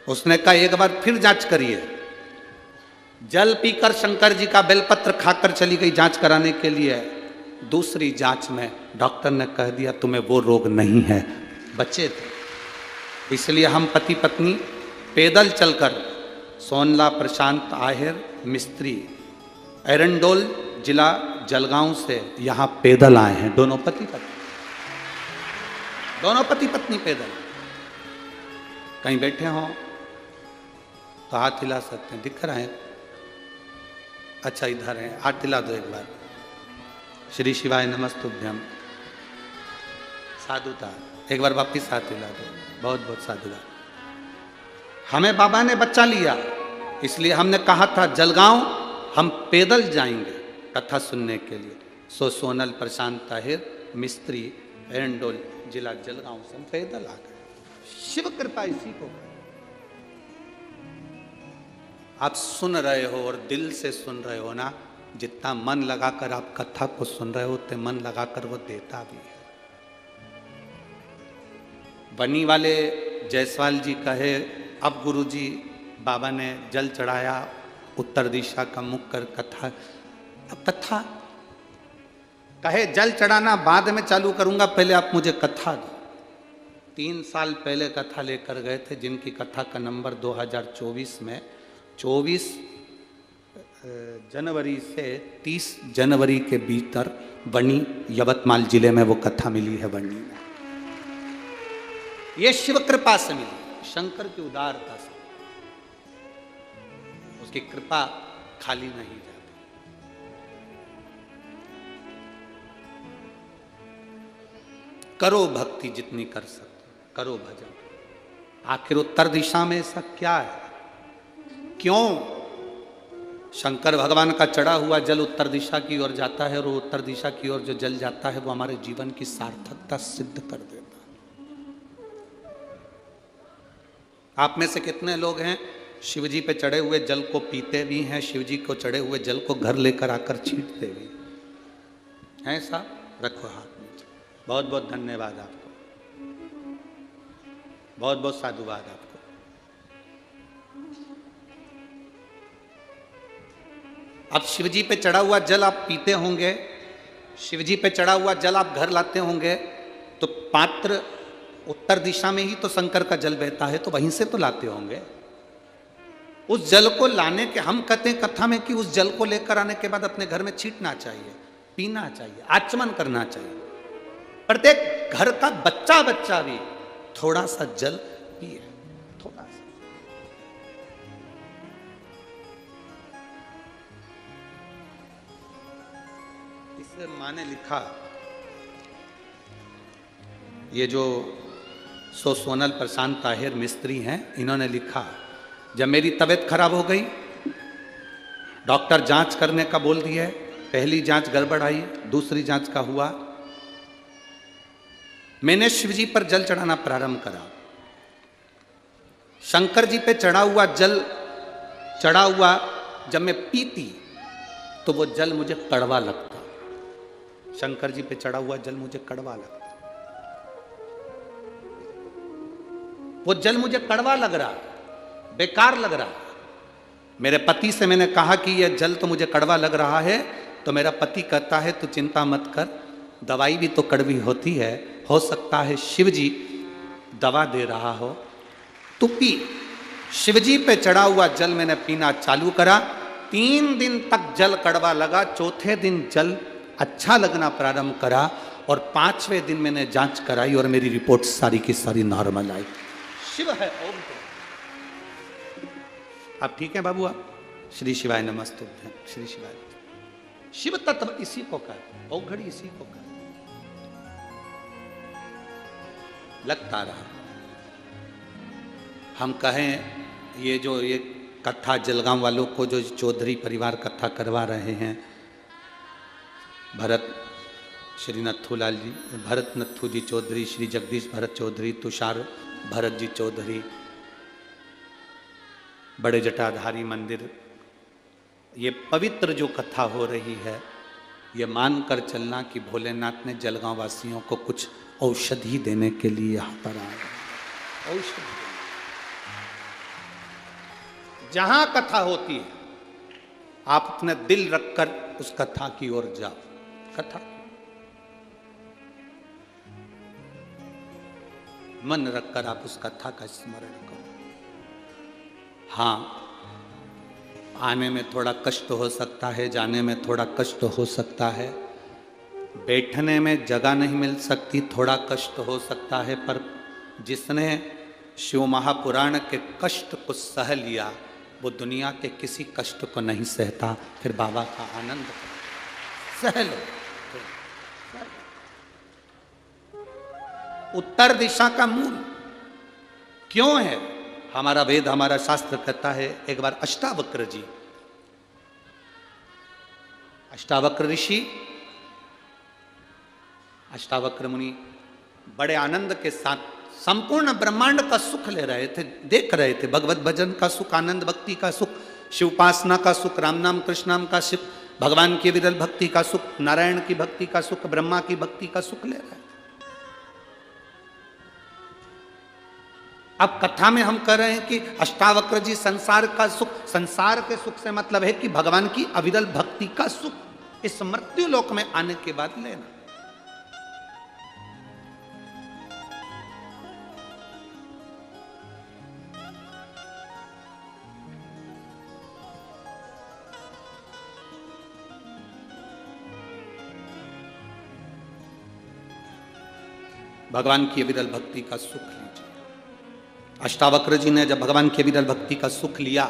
उसने कहा एक बार फिर जांच करिए। जल पीकर शंकर जी का बेलपत्र खाकर चली गई जांच कराने के लिए। दूसरी जांच में डॉक्टर ने कह दिया तुम्हें वो रोग नहीं है, बच्चे थे। इसलिए हम पति पत्नी पैदल चलकर सोनला प्रशांत आहिर मिस्त्री, एरंडोल जिला जलगांव से यहाँ पैदल आए हैं, दोनों पति पत्नी पैदल। कहीं बैठे हों तो हाथ हिला सकते हैं, दिख रहे हैं? अच्छा इधर है, हाथ हिला दो एक बार। श्री शिवाय नमस्तुभ्यम, साधुता, एक बार वापिस हाथ हिला दो, बहुत बहुत साधुवाद। हमें बाबा ने बच्चा लिया, इसलिए हमने कहा था जलगांव हम पैदल जाएंगे कथा सुनने के लिए। सोनल प्रशांत ताहिर मिस्त्री, एरंडोल जिला जलगांव से हम पैदल आ गए। शिव कृपा इसी को है। आप सुन रहे हो और दिल से सुन रहे हो ना, जितना मन लगाकर आप कथा को सुन रहे हो उतने मन लगाकर वो देता भी है। बनी वाले जायसवाल जी कहे अब गुरुजी बाबा ने जल चढ़ाया, उत्तर दिशा का मुख कर कथा, अब कथा कहे जल चढ़ाना बाद में चालू करूंगा, पहले आप मुझे कथा दो। 3 साल पहले कथा लेकर गए थे, जिनकी कथा का नंबर 2024 में 24 जनवरी से 30 जनवरी के भीतर बनी यवतमाल जिले में वो कथा मिली है। बनी में ये शिव कृपा से मिली, शंकर की उदारता से। उसकी कृपा खाली नहीं जाती। करो भक्ति जितनी कर सकते, करो भजन। आखिर उत्तर दिशा में ऐसा क्या है? क्यों शंकर भगवान का चढ़ा हुआ जल उत्तर दिशा की ओर जाता है, और वो उत्तर दिशा की ओर जो जल जाता है वो हमारे जीवन की सार्थकता सिद्ध कर देता है। आप में से कितने लोग हैं शिवजी पे चढ़े हुए जल को पीते भी हैं, शिवजी को चढ़े हुए जल को घर लेकर आकर छींटते भी हैं? ऐसा रखो हाथ नीचे। बहुत बहुत धन्यवाद आपको, बहुत बहुत साधुवाद आपको। अब शिवजी पे चढ़ा हुआ जल आप पीते होंगे, शिवजी पे चढ़ा हुआ जल आप घर लाते होंगे, तो पात्र उत्तर दिशा में ही तो शंकर का जल बहता है, तो वहीं से तो लाते होंगे। उस जल को लाने के, हम कहते हैं कथा में कि उस जल को लेकर आने के बाद अपने घर में छींटना चाहिए, पीना चाहिए, आचमन करना चाहिए। प्रत्येक घर का बच्चा बच्चा भी थोड़ा सा जल पिए, थोड़ा सा। इसे माँ ने लिखा, ये जो सोनल प्रशांत ताहिर मिस्त्री हैं, इन्होंने लिखा, जब मेरी तबीयत खराब हो गई, डॉक्टर जांच करने का बोल दिया, पहली जांच गड़बड़ आई, दूसरी जांच का हुआ, मैंने शिवजी पर जल चढ़ाना प्रारंभ करा। शंकर जी पे चढ़ा हुआ जल, चढ़ा हुआ जब मैं पीती तो वो जल मुझे कड़वा लगता, शंकर जी पे चढ़ा हुआ जल मुझे कड़वा लगा, वो जल मुझे कड़वा लग रहा, बेकार लग रहा। मेरे पति से मैंने कहा कि यह जल तो मुझे कड़वा लग रहा है, तो मेरा पति कहता है तू चिंता मत कर, दवाई भी तो कड़वी होती है, हो सकता है शिव जी दवा दे रहा हो, तू पी। शिवजी पे चढ़ा हुआ जल मैंने पीना चालू करा। 3 दिन तक जल कड़वा लगा, चौथे दिन जल अच्छा लगना प्रारंभ करा, और 5वें दिन मैंने जांच कराई और मेरी रिपोर्ट सारी की सारी नॉर्मल आई। शिव है ओम। आप ठीक है बाबू? आप श्री शिवाय नमस्तुभ्यं। श्री शिवाय। शिव तत्व इसी को कहा, औघड़ी इसी को कहा। लगता रहा हम कहें ये जो ये कथा जलगांव वालों को जो चौधरी परिवार कथा करवा रहे हैं, भरत श्री नथुलाल जी, भरत नथु जी चौधरी, श्री जगदीश भरत चौधरी, तुषार भरत जी चौधरी, बड़े जटाधारी मंदिर, ये पवित्र जो कथा हो रही है, ये मानकर चलना कि भोलेनाथ ने जलगांव वासियों को कुछ औषधि देने के लिए यहाँ पर आया। औषधि जहां कथा होती है आप अपने दिल रखकर उस कथा की ओर जाओ। कथा मन रखकर आप उस कथा का स्मरण करो। हाँ, आने में थोड़ा कष्ट हो सकता है, जाने में थोड़ा कष्ट हो सकता है, बैठने में जगह नहीं मिल सकती, थोड़ा कष्ट हो सकता है, पर जिसने शिव महापुराण के कष्ट को सह लिया वो दुनिया के किसी कष्ट को नहीं सहता। फिर बाबा का आनंद सह लो। उत्तर दिशा का मूल क्यों है? हमारा वेद, हमारा शास्त्र कहता है, एक बार अष्टावक्र जी, अष्टावक्र ऋषि, अष्टावक्र मुनि बड़े आनंद के साथ संपूर्ण ब्रह्मांड का सुख ले रहे थे, देख रहे थे। भगवत भजन का सुख, आनंद भक्ति का सुख, शिवोपासना का सुख, राम नाम कृष्ण नाम का सुख, भगवान की विरल भक्ति का सुख, नारायण की भक्ति का सुख, ब्रह्मा की भक्ति का सुख ले रहे हैं। अब कथा में हम कह रहे हैं कि अष्टावक्र जी संसार का सुख, संसार के सुख से मतलब है कि भगवान की अविरल भक्ति का सुख इस मृत्यु लोक में आने के बाद लेना। भगवान की विरल भक्ति का सुख लीजिए। अष्टावक्र जी ने जब भगवान की विरल भक्ति का सुख लिया,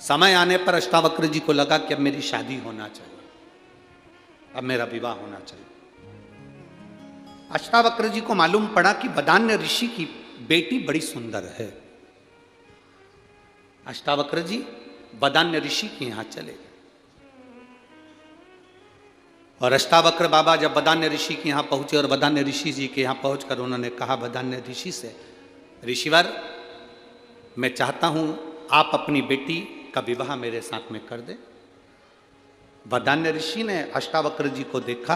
समय आने पर अष्टावक्र जी को लगा कि अब मेरी शादी होना चाहिए, अब मेरा विवाह होना चाहिए। अष्टावक्र जी को मालूम पड़ा कि वदान्य ऋषि की बेटी बड़ी सुंदर है। अष्टावक्र जी वदान्य ऋषि के यहां चले गए, और अष्टावक्र बाबा जब वदान्य ऋषि के यहाँ पहुँचे और वदान्य ऋषि जी के यहाँ पहुँचकर उन्होंने कहा वदान्य ऋषि से, ऋषिवर मैं चाहता हूँ आप अपनी बेटी का विवाह मेरे साथ में कर दें। वदान्य ऋषि ने अष्टावक्र जी को देखा,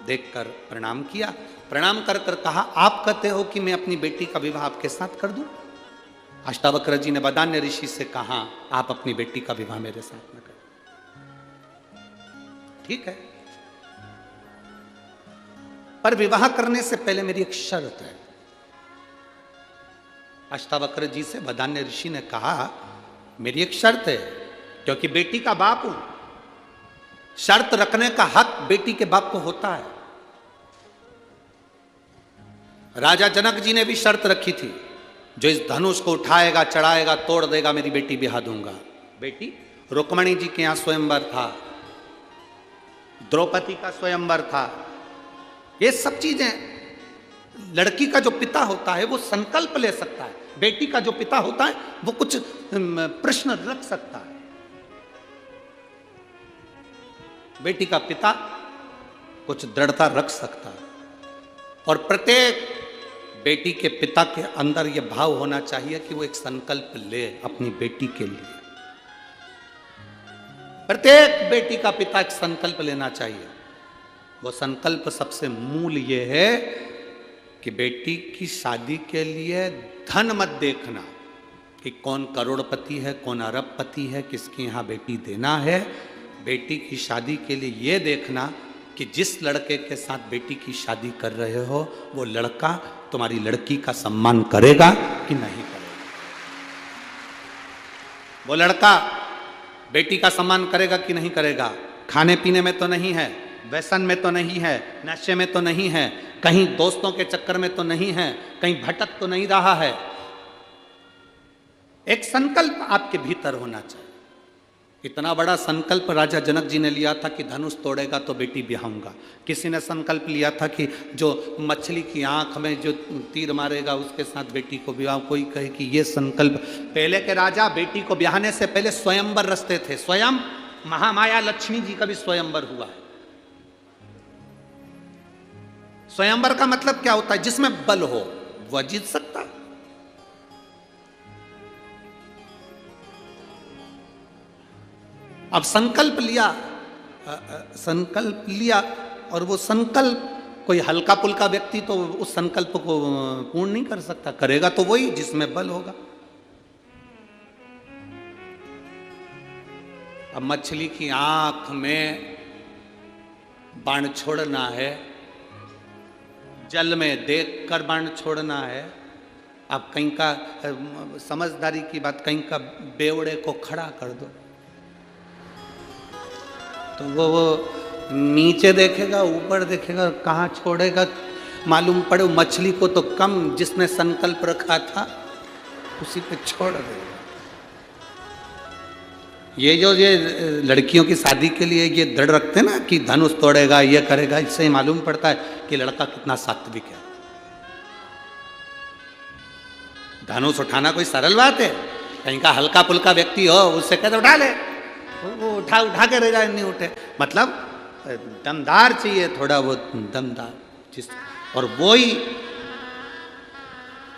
देखकर प्रणाम किया, प्रणाम कर कर कहा आप कहते हो कि मैं अपनी बेटी का विवाह आपके साथ कर दूं? अष्टावक्र जी ने वदान्य ऋषि से कहा आप अपनी बेटी का विवाह मेरे साथ में कर। ठीक है, पर विवाह करने से पहले मेरी एक शर्त है। अष्टावक्र जी से वदान्य ऋषि ने कहा मेरी एक शर्त है, क्योंकि बेटी का बाप हूं, शर्त रखने का हक बेटी के बाप को होता है। राजा जनक जी ने भी शर्त रखी थी, जो इस धनुष को उठाएगा, चढ़ाएगा, तोड़ देगा, मेरी बेटी बिहा दूंगा। बेटी रुक्मणी जी के यहां स्वयंवर था, द्रौपदी का स्वयंवर था। ये सब चीजें लड़की का जो पिता होता है वो संकल्प ले सकता है, बेटी का जो पिता होता है वो कुछ प्रश्न रख सकता है। बेटी का पिता कुछ दृढ़ता रख सकता है, और प्रत्येक बेटी के पिता के अंदर यह भाव होना चाहिए कि वो एक संकल्प ले अपनी बेटी के लिए। प्रत्येक बेटी का पिता एक संकल्प लेना चाहिए, वो संकल्प सबसे मूल ये है कि बेटी की शादी के लिए धन मत देखना कि कौन करोड़पति है, कौन अरबपति है, किसके यहाँ बेटी देना है। बेटी की शादी के लिए ये देखना कि जिस लड़के के साथ बेटी की शादी कर रहे हो वो लड़का तुम्हारी लड़की का सम्मान करेगा कि नहीं करेगा। वो लड़का बेटी का सम्मान करेगा कि नहीं करेगा। खाने पीने में तो नहीं है, व्यसन में तो नहीं है, नशे में तो नहीं है, कहीं दोस्तों के चक्कर में तो नहीं है, कहीं भटक तो नहीं रहा है। एक संकल्प आपके भीतर होना चाहिए। इतना बड़ा संकल्प राजा जनक जी ने लिया था कि धनुष तोड़ेगा तो बेटी ब्याहूंगा। किसी ने संकल्प लिया था कि जो मछली की आंख में जो तीर मारेगा उसके साथ बेटी को ब्याह। कोई कहे कि ये संकल्प, पहले के राजा बेटी को ब्याहने से पहले स्वयंवर रचते थे। स्वयं महामाया लक्ष्मी जी का भी स्वयंवर हुआ है। स्वयंवर का मतलब क्या होता है? जिसमें बल हो वह जीत सकता है। अब संकल्प लिया और वो संकल्प कोई हल्का पुल्का व्यक्ति तो उस संकल्प को पूर्ण नहीं कर सकता। करेगा तो वही जिसमें बल होगा। अब मछली की आंख में बाण छोड़ना है, जल में देखकर बाण छोड़ना है। अब कहीं का समझदारी की बात, कहीं का बेवड़े को खड़ा कर दो तो वो नीचे देखेगा, ऊपर देखेगा, कहाँ छोड़ेगा मालूम पड़े। मछली को तो कम, जिसने संकल्प रखा था उसी पे छोड़ देगा। ये जो ये लड़कियों की शादी के लिए ये दृढ़ रखते हैं ना कि धनुष तोड़ेगा, ये करेगा, इससे मालूम पड़ता है कि लड़का कितना सात्विक है। धनुष उठाना कोई सरल बात है? कहीं का हल्का पुल्का व्यक्ति हो उससे कहते उठा ले, वो उठा के रह जाए, नहीं उठे। मतलब दमदार चाहिए, थोड़ा वो दमदार जिस, और वो ही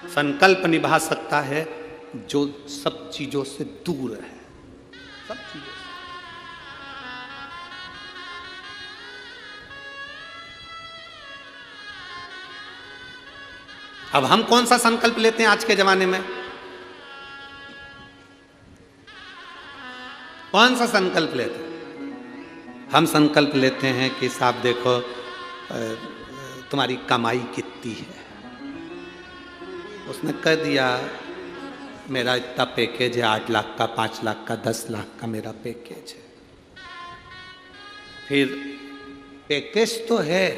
संकल्प निभा सकता है जो सब चीजों से दूर है। सब चीजों से। अब हम कौन सा संकल्प लेते हैं आज के जमाने में? कौन सा संकल्प लेते हैं? हम संकल्प लेते हैं कि साहब देखो तुम्हारी कमाई कितनी है। उसने कह दिया मेरा इतना पैकेज है, 8 लाख का, 5 लाख का, 10 लाख का मेरा पैकेज है। फिर पैकेज तो है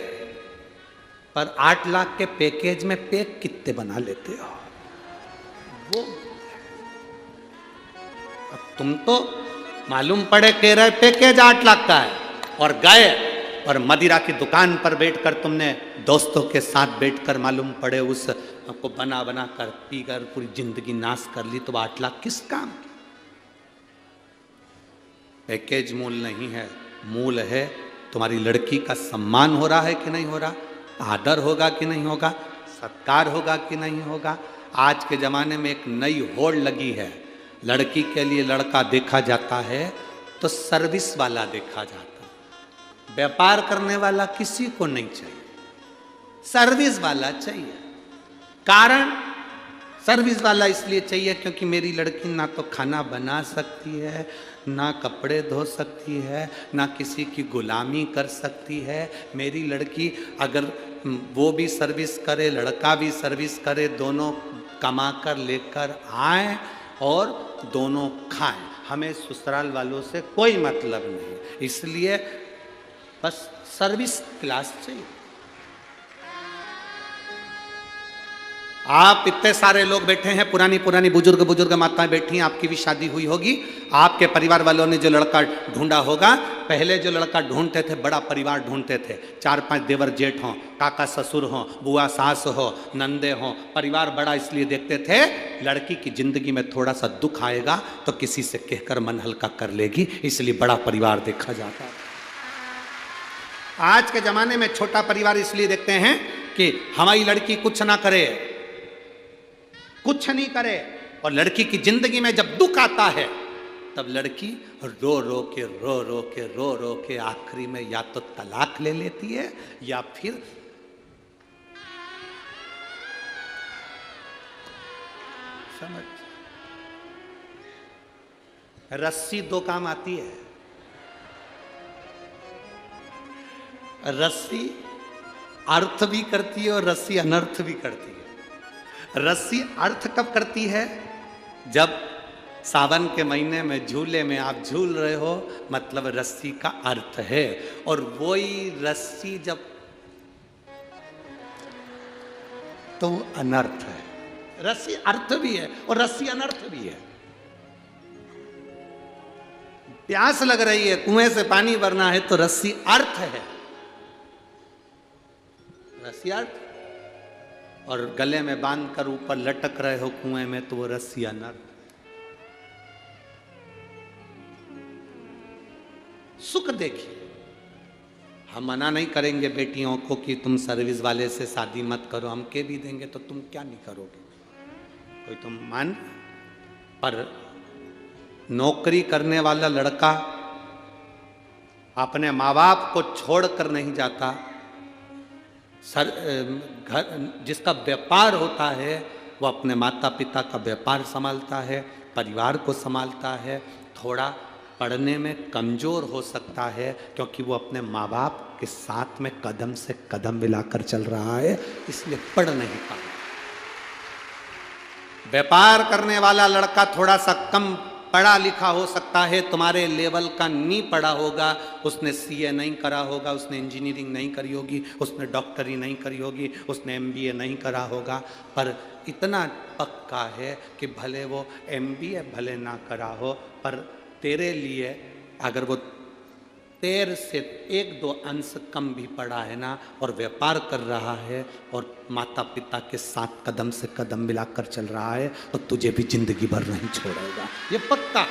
पर 8 लाख के पैकेज में पैक कितने बना लेते हो? वो अब तुम तो मालूम पड़े कह रहे पैकेज 8 लाख का है और गए और मदिरा की दुकान पर बैठकर तुमने दोस्तों के साथ बैठकर मालूम पड़े उस को बना कर पीकर पूरी जिंदगी नाश कर ली, तो 8 लाख किस काम की? पैकेज मूल नहीं है, मूल है तुम्हारी लड़की का सम्मान हो रहा है कि नहीं हो रहा, आदर होगा कि नहीं होगा, सत्कार होगा कि नहीं होगा। आज के जमाने में एक नई होड़ लगी है, लड़की के लिए लड़का देखा जाता है तो सर्विस वाला देखा जाता है। व्यापार करने वाला किसी को नहीं चाहिए, सर्विस वाला चाहिए। कारण सर्विस वाला इसलिए चाहिए क्योंकि मेरी लड़की ना तो खाना बना सकती है, ना कपड़े धो सकती है, ना किसी की गुलामी कर सकती है। मेरी लड़की अगर वो भी सर्विस करे, लड़का भी सर्विस करे, दोनों कमा कर लेकर आए और दोनों खाएं। हमें ससुराल वालों से कोई मतलब नहीं, इसलिए बस सर्विस क्लास चाहिए। आप इतने सारे लोग बैठे हैं, पुरानी बुजुर्ग माताएं बैठी हैं, आपकी भी शादी हुई होगी। आपके परिवार वालों ने जो लड़का ढूंढा होगा, पहले जो लड़का ढूंढते थे बड़ा परिवार ढूंढते थे, 4-5 देवर जेठ हों, काका ससुर हों, बुआ सास हो, नंदे हों, परिवार बड़ा इसलिए देखते थे लड़की की जिंदगी में थोड़ा सा दुख आएगा तो किसी से कहकर मन हल्का कर लेगी, इसलिए बड़ा परिवार देखा जाता है। आज के जमाने में छोटा परिवार इसलिए देखते हैं कि हमारी लड़की कुछ ना करे, कुछ नहीं करे, और लड़की की जिंदगी में जब दुख आता है तब लड़की रो रो के आखिरी में या तो तलाक ले लेती है या फिर समझ। रस्सी दो काम आती है। रस्सी अर्थ भी करती है और रस्सी अनर्थ भी करती है। रस्सी अर्थ कब करती है? जब सावन के महीने में झूले में आप झूल रहे हो, मतलब रस्सी का अर्थ है। और वही रस्सी जब, तो अनर्थ है। रस्सी अर्थ भी है और रस्सी अनर्थ भी है। प्यास लग रही है, कुएं से पानी भरना है, तो रस्सी अर्थ है, रस्सी अर्थ। और गले में बांधकर ऊपर लटक रहे हो कुएं में, तो वो रस्सी अनर्थ। सुख देखिए, हम मना नहीं करेंगे बेटियों को कि तुम सर्विस वाले से शादी मत करो, हम के भी देंगे तो तुम क्या नहीं करोगे, कोई तुम मान। पर नौकरी करने वाला लड़का अपने माँ बाप को छोड़कर नहीं जाता। घर जिसका व्यापार होता है वो अपने माता पिता का व्यापार संभालता है, परिवार को संभालता है। थोड़ा पढ़ने में कमजोर हो सकता है क्योंकि वो अपने माँ बाप के साथ में कदम से कदम मिलाकर चल रहा है, इसलिए पढ़ नहीं पा रहा। व्यापार करने वाला लड़का थोड़ा सा कम पढ़ा लिखा हो सकता है, तुम्हारे लेवल का नहीं पढ़ा होगा, उसने सीए नहीं करा होगा, उसने इंजीनियरिंग नहीं करी होगी, उसने डॉक्टरी नहीं करी होगी, उसने एमबीए नहीं करा होगा, पर इतना पक्का है कि भले वो एमबीए भले ना करा हो, पर तेरे लिए अगर वो तेरे से 1-2 अंश कम भी पढ़ा है ना, और व्यापार कर रहा है और माता पिता के साथ कदम से कदम मिलाकर चल रहा है, तो तुझे भी जिंदगी भर नहीं छोड़ेगा, ये पक्का।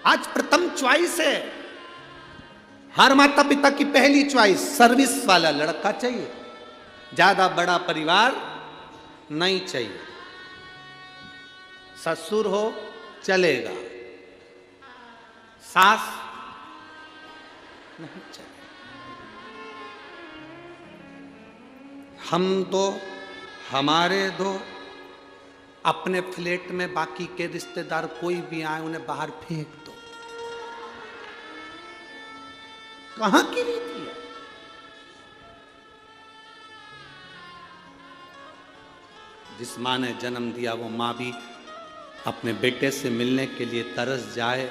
आज प्रथम चॉइस है, हर माता पिता की पहली चॉइस सर्विस वाला लड़का चाहिए, ज्यादा बड़ा परिवार नहीं चाहिए। ससुर हो चलेगा, सास नहीं चलेगा। हम तो हमारे दो अपने फ्लैट में, बाकी के रिश्तेदार कोई भी आए उन्हें बाहर फेंक दो। कहां की रीति है? जिस माँ ने जन्म दिया वो माँ भी अपने बेटे से मिलने के लिए तरस जाए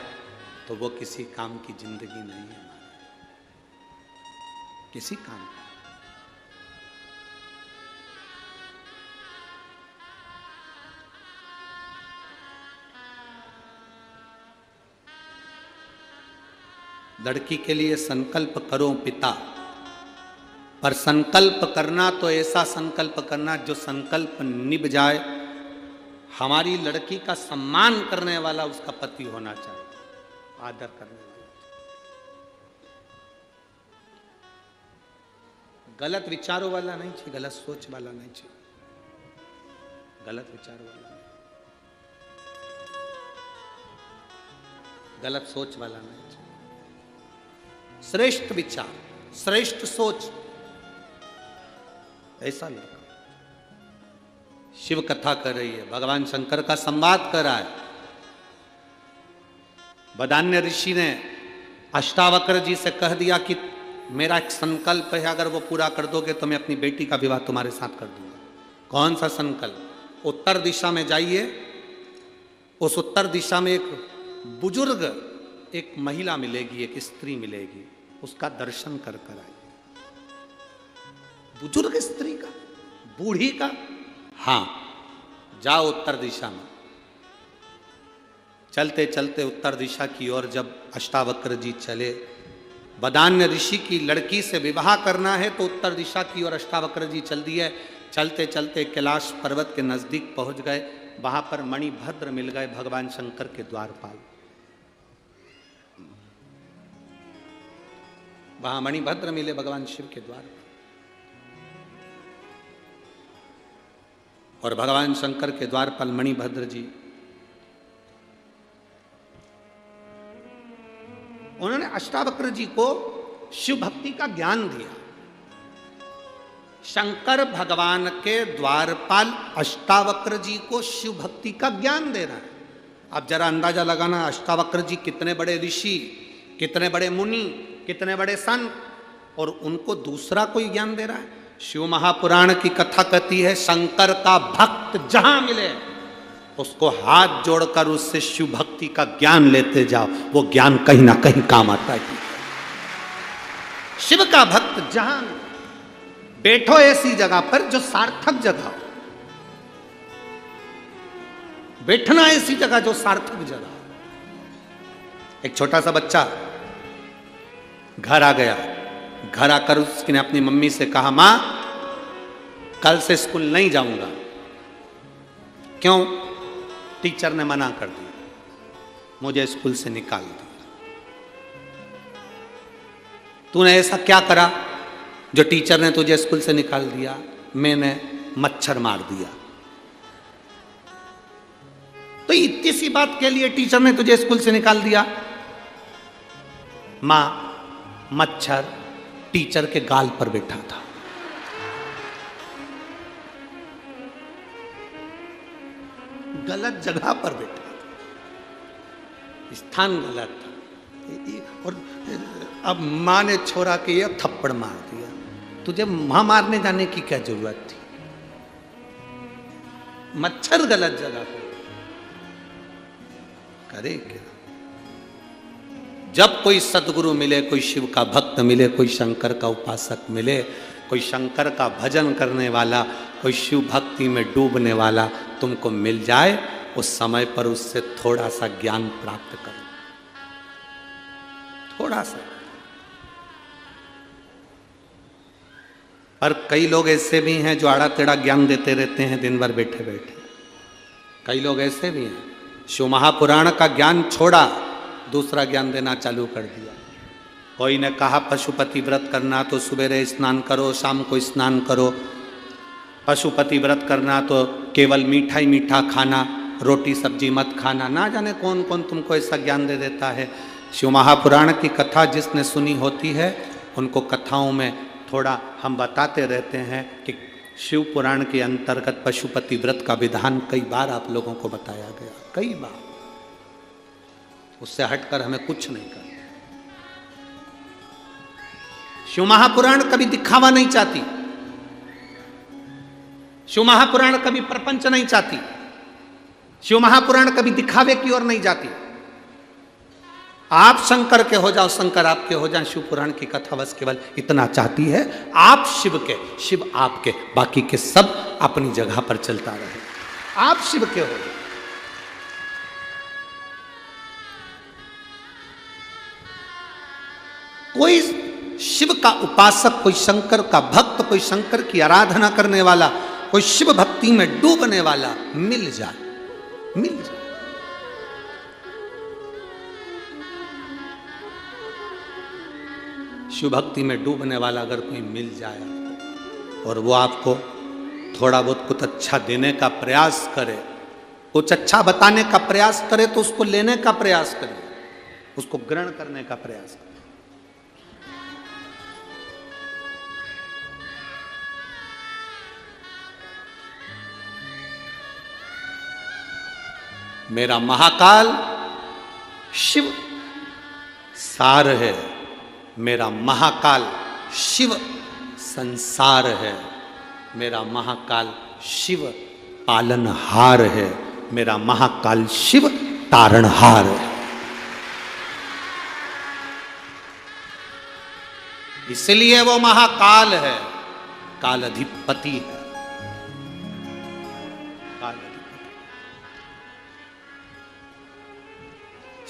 तो वो किसी काम की जिंदगी नहीं है, किसी काम की। लड़की के लिए संकल्प करो पिता, पर संकल्प करना तो ऐसा संकल्प करना जो संकल्प निभ जाए। हमारी लड़की का सम्मान करने वाला उसका पति होना चाहिए, आदर करने वाला। गलत विचारों वाला नहीं चाहिए, गलत सोच वाला नहीं चाहिए, गलत विचार वाला नहीं, गलत सोच वाला नहीं चाहिए। श्रेष्ठ विचार, श्रेष्ठ सोच, ऐसा लड़का। शिव कथा कर रही है, भगवान शंकर का संवाद कर रहा है। बदान्य ऋषि ने अष्टावक्र जी से कह दिया कि मेरा एक संकल्प है, अगर वो पूरा कर दोगे तो मैं अपनी बेटी का विवाह तुम्हारे साथ कर दूंगा। कौन सा संकल्प? उत्तर दिशा में जाइए, उस उत्तर दिशा में एक बुजुर्ग, एक महिला मिलेगी, एक स्त्री मिलेगी, उसका दर्शन कर कर आइए। बुजुर्ग स्त्री का, बूढ़ी का, हाँ, जाओ उत्तर दिशा में। चलते चलते उत्तर दिशा की ओर जब अष्टावक्र जी चले, बदान्य ऋषि की लड़की से विवाह करना है तो उत्तर दिशा की ओर अष्टावक्र जी चल दिए। चलते चलते कैलाश पर्वत के नजदीक पहुंच गए, वहां पर मणिभद्र मिल गए, भगवान शंकर के द्वारपाल। वहां मणिभद्र मिले भगवान शिव के द्वार। और भगवान शंकर के द्वारपाल मणिभद्र जी, उन्होंने अष्टावक्र जी को शिव भक्ति का ज्ञान दिया। शंकर भगवान के द्वारपाल अष्टावक्र जी को शिव भक्ति का ज्ञान दे रहा है। अब जरा अंदाजा लगाना, अष्टावक्र जी कितने बड़े ऋषि, कितने बड़े मुनि, कितने बड़े संत, और उनको दूसरा कोई ज्ञान दे रहा है। शिव महापुराण की कथा कहती है, शंकर का भक्त जहां मिले उसको हाथ जोड़कर उससे शिव भक्ति का ज्ञान लेते जाओ, वो ज्ञान कहीं ना कहीं काम आता है। शिव का भक्त जहां बैठो ऐसी जगह पर जो सार्थक जगह हो, बैठना ऐसी जगह जो सार्थक जगह। एक छोटा सा बच्चा घर आ गया, घर आकर उसने अपनी मम्मी से कहा, मां कल से स्कूल नहीं जाऊंगा। क्यों? टीचर ने मना कर दिया, मुझे स्कूल से निकाल दिया। तूने ऐसा क्या करा जो टीचर ने तुझे स्कूल से निकाल दिया? मैंने मच्छर मार दिया। तो इतनी सी बात के लिए टीचर ने तुझे स्कूल से निकाल दिया? मां, मच्छर टीचर के गाल पर बैठा था। गलत जगह पर बैठा था, स्थान गलत था। और अब मां ने छोरा के ये थप्पड़ मार दिया। तुझे मां मारने जाने की क्या जरूरत थी? मच्छर गलत जगह पर करे क्या? जब कोई सदगुरु मिले, कोई शिव का भक्त मिले, कोई शंकर का उपासक मिले, कोई शंकर का भजन करने वाला, कोई शिव भक्ति में डूबने वाला तुमको मिल जाए, उस समय पर उससे थोड़ा सा ज्ञान प्राप्त करो, थोड़ा सा। पर कई लोग ऐसे भी हैं जो आड़ा टेढ़ा ज्ञान देते रहते हैं दिन भर बैठे बैठे। कई लोग ऐसे भी हैं, शिव महापुराण का ज्ञान छोड़ा, दूसरा ज्ञान देना चालू कर दिया। कोई ने कहा पशुपति व्रत करना तो सुबह स्नान करो, शाम को स्नान करो। पशुपति व्रत करना तो केवल मीठा ही मीठा खाना, रोटी सब्जी मत खाना। ना जाने कौन कौन तुमको ऐसा ज्ञान दे देता है। शिव महापुराण की कथा जिसने सुनी होती है, उनको कथाओं में थोड़ा हम बताते रहते हैं कि शिव पुराण के अंतर्गत पशुपति व्रत का विधान कई बार आप लोगों को बताया गया, कई बार। उससे हटकर हमें कुछ नहीं करना। शिव महापुराण कभी दिखावा नहीं चाहती, शिव महापुराण कभी प्रपंच नहीं चाहती, शिव महापुराण कभी दिखावे की ओर नहीं जाती। आप शंकर के हो जाओ, शंकर आपके हो जाए, शिव पुराण की कथा बस केवल इतना चाहती है, आप शिव के, शिव आपके, बाकी के सब अपनी जगह पर चलता रहे। आप शिव के हो जाओ। कोई शिव का उपासक, कोई शंकर का भक्त, कोई शंकर की आराधना करने वाला, कोई शिव भक्ति में डूबने वाला मिल जाए, मिल जाए। शिव भक्ति में डूबने वाला अगर कोई मिल जाए और वो आपको थोड़ा बहुत कुछ अच्छा देने का प्रयास करे, कुछ अच्छा बताने का प्रयास करे, तो उसको लेने का प्रयास करे, उसको ग्रहण करने का प्रयास करे। मेरा महाकाल शिव सार है, मेरा महाकाल शिव संसार है, मेरा महाकाल शिव पालनहार है, मेरा महाकाल शिव तारणहार है। इसलिए वो महाकाल है, काल अधिपति है।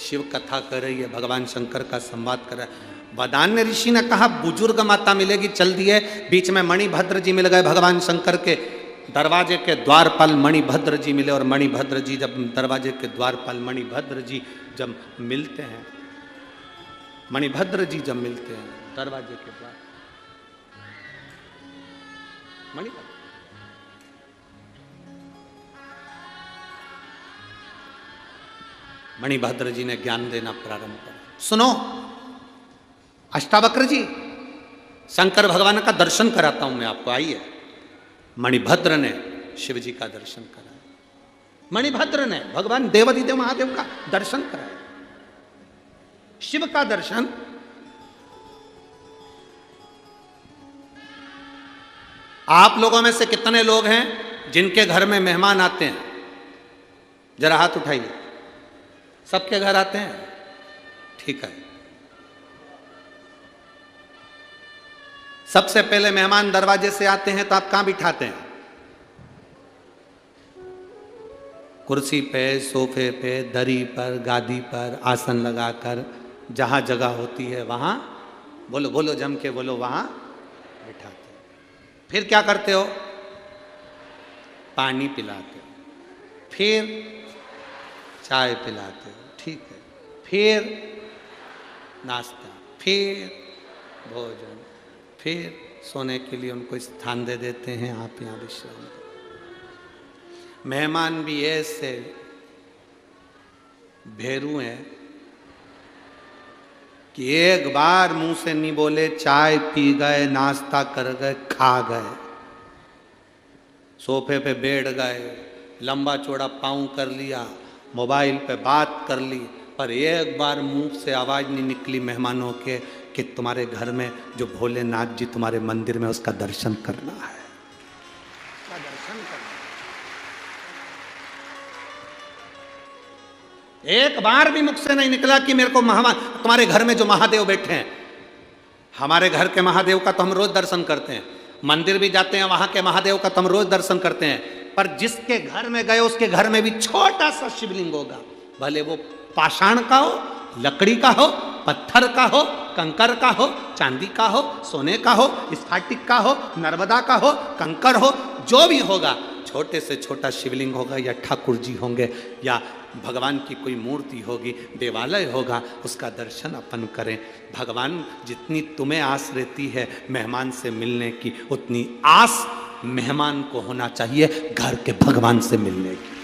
शिव कथा कर रही है, भगवान शंकर का संवाद कर रहा है। वदान्य ऋषि ने कहा बुजुर्ग माता मिलेगी, चल दिए। बीच में मणिभद्र जी मिल गए, भगवान शंकर के दरवाजे के द्वारपाल मणिभद्र जी मिले। और मणिभद्र जी जब दरवाजे के द्वारपाल मणिभद्र जी जब मिलते हैं, मणिभद्र जी जब मिलते हैं दरवाजे के द्वार, मणिभद्र जी ने ज्ञान देना प्रारंभ किया। सुनो अष्टावक्र जी, शंकर भगवान का दर्शन कराता हूं मैं आपको, आइए। मणिभद्र ने शिव जी का दर्शन कराया, मणिभद्र ने भगवान देवाधिदेव महादेव का दर्शन कराया। शिव का दर्शन आप लोगों में से कितने लोग हैं जिनके घर में मेहमान आते हैं? जरा हाथ उठाइए। सबके घर आते हैं? ठीक है। सबसे पहले मेहमान दरवाजे से आते हैं तो आप कहां बिठाते हैं? कुर्सी पे, सोफे पे, दरी पर, गादी पर, आसन लगाकर, जहां जगह होती है वहां, बोलो बोलो जम के बोलो, वहां बिठाते हो। फिर क्या करते हो? पानी पिलाते हो, फिर चाय पिलाते हो, ठीक है, फिर नाश्ता, फिर भोजन, फिर सोने के लिए उनको स्थान दे देते हैं, आप यहाँ विश्राम करो। मेहमान भी ऐसे भेरू हैं कि एक बार मुंह से नहीं बोले, चाय पी गए, नाश्ता कर गए, खा गए, सोफे पे बैठ गए, लंबा चौड़ा पाँव कर लिया, मोबाइल पे बात कर ली, पर एक बार मुंह से आवाज नहीं निकली मेहमानों के कि तुम्हारे घर में जो भोलेनाथ जी तुम्हारे मंदिर में उसका दर्शन करना है, उसका दर्शन करना। एक बार भी मुख से नहीं निकला कि मेरे को तुम्हारे घर में जो महादेव बैठे हैं, हमारे घर के महादेव का तो हम रोज दर्शन करते हैं, मंदिर भी जाते हैं, वहां के महादेव का तो हम रोज दर्शन करते हैं, पर जिसके घर में गए उसके घर में भी छोटा सा शिवलिंग होगा, भले वो पाषाण का हो, लकड़ी का हो, पत्थर का हो, कंकर का हो, चांदी का हो, सोने का हो, स्फटिक का हो, नर्मदा का हो, कंकर हो, जो भी होगा, छोटे से छोटा शिवलिंग होगा, या ठाकुर जी होंगे, या भगवान की कोई मूर्ति होगी, देवालय होगा, उसका दर्शन अपन करें। भगवान जितनी तुम्हें आस रहती है मेहमान से मिलने की, उतनी आस मेहमान को होना चाहिए घर के भगवान से मिलने की।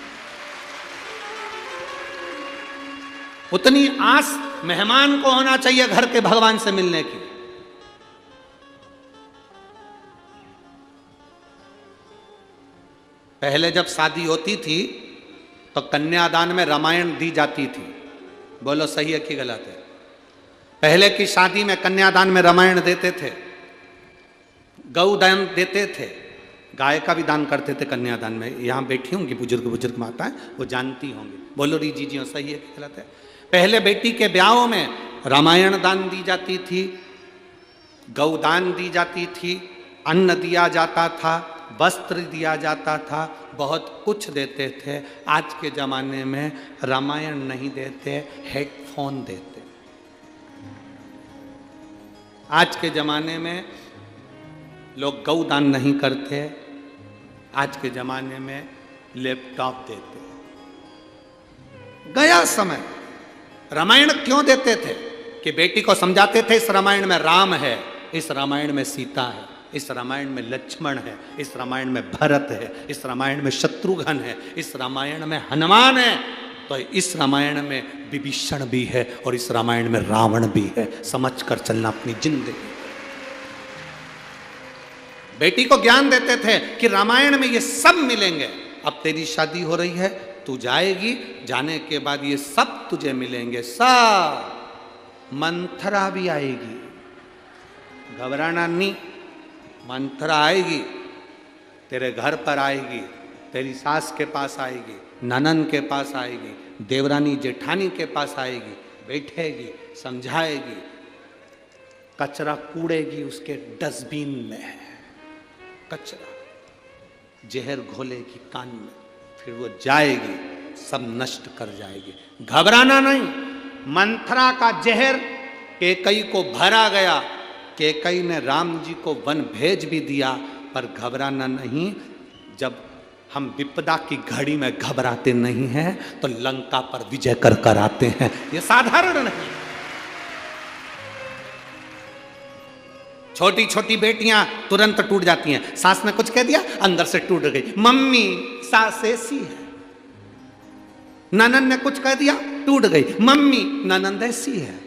उतनी आस मेहमान को होना चाहिए घर के भगवान से मिलने की। पहले जब शादी होती थी तो कन्यादान में रामायण दी जाती थी, बोलो सही है कि गलत है? पहले की शादी में कन्यादान में रामायण देते थे, गौदान देते थे, गाय का भी दान करते थे कन्यादान में। यहाँ बैठी होंगी बुजुर्ग बुजुर्ग माताएं, वो जानती होंगी, बोलो री जी जी सही है कि गलत है? पहले बेटी के ब्याहों में रामायण दान दी जाती थी, गौदान दी जाती थी, अन्न दिया जाता था, वस्त्र दिया जाता था, बहुत कुछ देते थे। आज के ज़माने में रामायण नहीं देते, हेडफोन देते। आज के ज़माने में लोग गौदान नहीं करते, आज के ज़माने में लैपटॉप देते। गया समय। रामायण क्यों देते थे? कि बेटी को समझाते थे इस रामायण में राम है, इस रामायण में सीता है, इस रामायण में लक्ष्मण है, इस रामायण में भरत है, इस रामायण में शत्रुघ्न है, इस रामायण में हनुमान है, तो इस रामायण में विभीषण भी है और इस रामायण में रावण भी है। समझ कर चलना अपनी जिंदगी। बेटी को ज्ञान देते थे कि रामायण में ये सब मिलेंगे। अब तेरी शादी हो रही है, तू जाएगी, जाने के बाद ये सब तुझे मिलेंगे, सब। मंथरा भी आएगी, घबराना नहीं, मंथरा आएगी, तेरे घर पर आएगी, तेरी सास के पास आएगी, ननन के पास आएगी, देवरानी जेठानी के पास आएगी, बैठेगी, समझाएगी, कचरा कूड़ेगी उसके डस्टबिन में, कचरा जहर घोलेगी कान में, फिर वो जाएगी, सब नष्ट कर जाएगी। घबराना नहीं। मंथरा का जहर केकई को भरा गया, केकई ने राम जी को वन भेज भी दिया, पर घबराना नहीं। जब हम विपदा की घड़ी में घबराते नहीं हैं तो लंका पर विजय कर कर आते हैं। ये साधारण नहीं। छोटी छोटी बेटियां तुरंत टूट जाती हैं। सास ने कुछ कह दिया, अंदर से टूट गई। मम्मी सास ऐसी है। ननन ने कुछ कह दिया, टूट गई। मम्मी ननंद ऐसी है,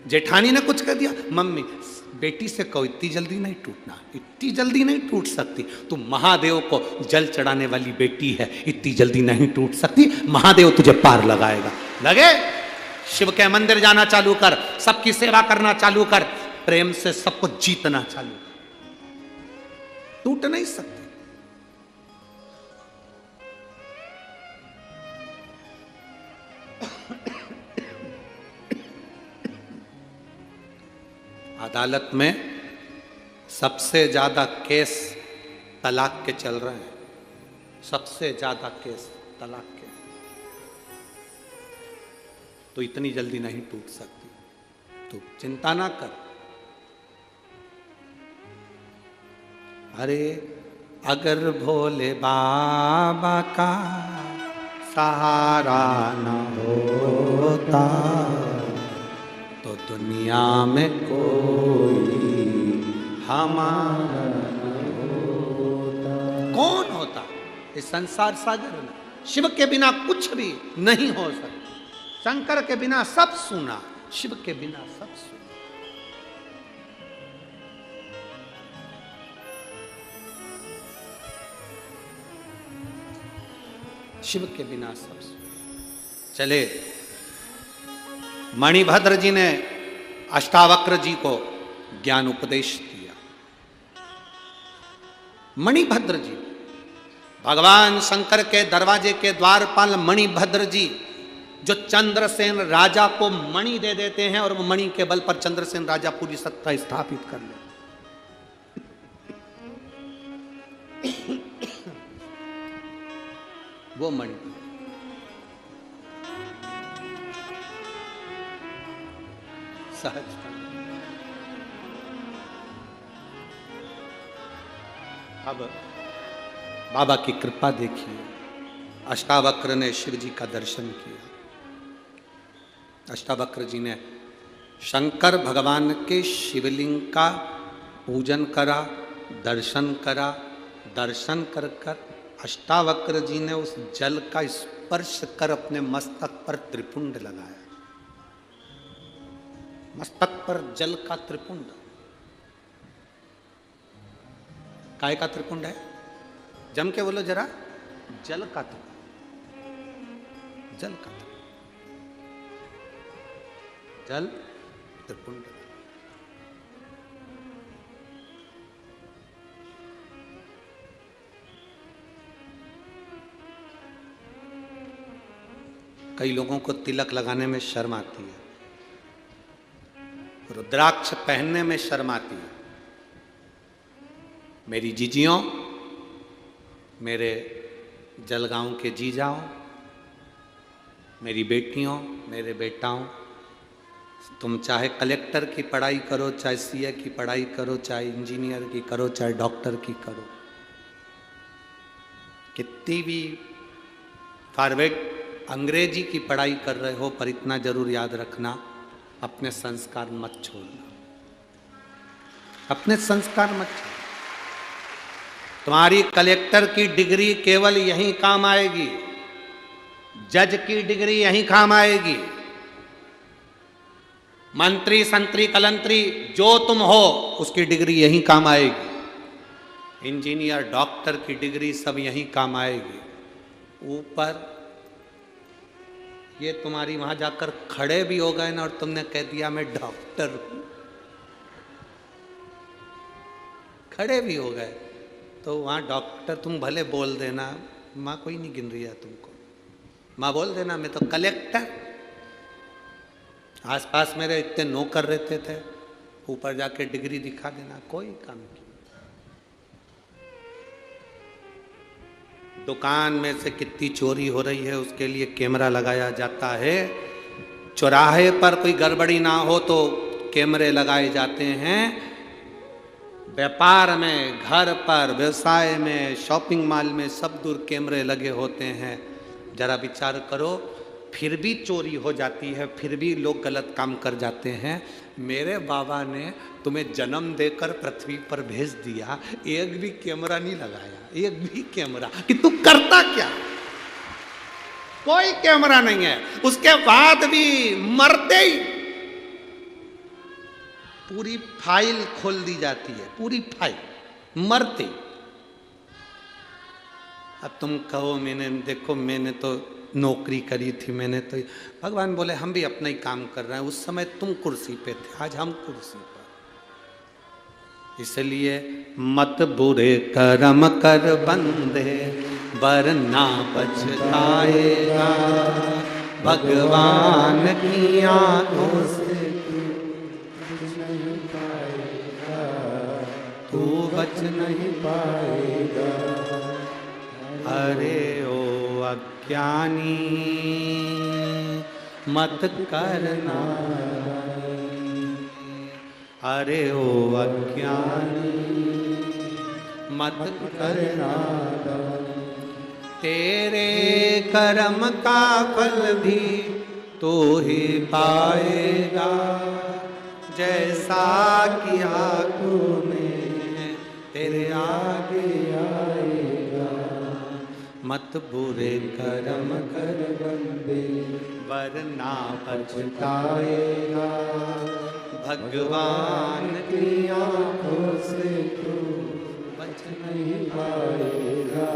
जेठानी ने कुछ कह दिया, मम्मी बेटी से कहो इतनी जल्दी नहीं टूटना, इतनी जल्दी नहीं टूट सकती। तू महादेव को जल चढ़ाने वाली बेटी है, इतनी जल्दी नहीं टूट सकती, महादेव तुझे पार लगाएगा। लगे? शिव के मंदिर जाना चालू कर, सबकी सेवा करना चालू कर, प्रेम से सबको जीतना चालू कर, टूट नहीं सकती। अदालत में सबसे ज्यादा केस तलाक के चल रहे हैं, सबसे ज्यादा केस तलाक के, तो इतनी जल्दी नहीं टूट सकती। तो चिंता ना कर। अरे अगर भोले बाबा का सहारा न होता तो दुनिया में कोई हमारा न होता। कौन होता? इस संसार सागर में शिव के बिना कुछ भी नहीं हो सकता। शंकर के बिना सब सुना, शिव के बिना सब सुना। शिव के बिना सब सुना। चले, मणिभद्र जी ने अष्टावक्र जी को ज्ञान उपदेश दिया। मणिभद्र जी, भगवान शंकर के दरवाजे के द्वारपाल मणिभद्र जी, जो चंद्रसेन राजा को मणि दे देते हैं और वो मणि के बल पर चंद्रसेन राजा पूरी सत्ता स्थापित कर ले। वो मणि सहज। अब बाबा की कृपा देखिए, अष्टावक्र ने शिव जी का दर्शन किया। अष्टावक्र जी ने शंकर भगवान के शिवलिंग का पूजन करा, दर्शन करा। दर्शन कर कर अष्टावक्र जी ने उस जल का स्पर्श कर अपने मस्तक पर त्रिपुंड लगाया। मस्तक पर जल का त्रिपुंड। काय का त्रिपुंड है? जम के बोलो जरा। जल का त्रिपुंड, जल का त्रिपुंड, जल त्रिपुंड। कई लोगों को तिलक लगाने में शर्म आती है, रुद्राक्ष पहनने में शर्म आती है। मेरी जीजियों, मेरे जलगांव के जीजाओं, मेरी बेटियों, मेरे बेटाओं, तुम चाहे कलेक्टर की पढ़ाई करो, चाहे सीए की पढ़ाई करो, चाहे इंजीनियर की करो, चाहे डॉक्टर की करो, कितनी भी फॉरवर्ड अंग्रेजी की पढ़ाई कर रहे हो, पर इतना जरूर याद रखना, अपने संस्कार मत छोड़ना। अपने संस्कार मत छोड़ना। तुम्हारी कलेक्टर की डिग्री केवल यहीं काम आएगी, जज की डिग्री यहीं काम आएगी, मंत्री संतरी कलंतरी जो तुम हो उसकी डिग्री यहीं काम आएगी, इंजीनियर डॉक्टर की डिग्री सब यहीं काम आएगी। ऊपर ये तुम्हारी वहां जाकर खड़े भी हो गए ना और तुमने कह दिया मैं डॉक्टर हूं, खड़े भी हो गए तो वहां डॉक्टर तुम भले बोल देना, माँ कोई नहीं गिन रही है तुमको, माँ बोल देना मैं तो कलेक्टर। आसपास मेरे इतने नौकर रहते थे, ऊपर जाके डिग्री दिखा देना, कोई काम नहीं। दुकान में से कितनी चोरी हो रही है उसके लिए कैमरा लगाया जाता है, चौराहे पर कोई गड़बड़ी ना हो तो कैमरे लगाए जाते हैं, व्यापार में, घर पर, व्यवसाय में, शॉपिंग मॉल में सब दूर कैमरे लगे होते हैं। जरा विचार करो, फिर भी चोरी हो जाती है, फिर भी लोग गलत काम कर जाते हैं। मेरे बाबा ने तुम्हें जन्म देकर पृथ्वी पर भेज दिया, एक भी कैमरा नहीं लगाया, एक भी कैमरा, कि तू करता क्या? कोई कैमरा नहीं है। उसके बाद भी मरते ही पूरी फाइल खोल दी जाती है, पूरी फाइल मरते। अब तुम कहो मैंने देखो मैंने तो नौकरी करी थी, मैंने तो, भगवान बोले हम भी अपना ही काम कर रहे हैं। उस समय तुम कुर्सी पे थे, आज हम कुर्सी पर। इसलिए मत बुरे कर्म कर बंदे, वरना पछताएगा। भगवान की आंखों से तू बच नहीं पाएगा। अरे ओ अज्ञानी मत करना, अरे ओ अज्ञानी मत करना। तेरे कर्म का फल भी तो ही पाएगा, जैसा किया तूने तेरे आगे आएगा। मत बुरे कर्म कर बंदे, वरना पछताएगा। भगवान की आंखों से तू बच नहीं पाएगा,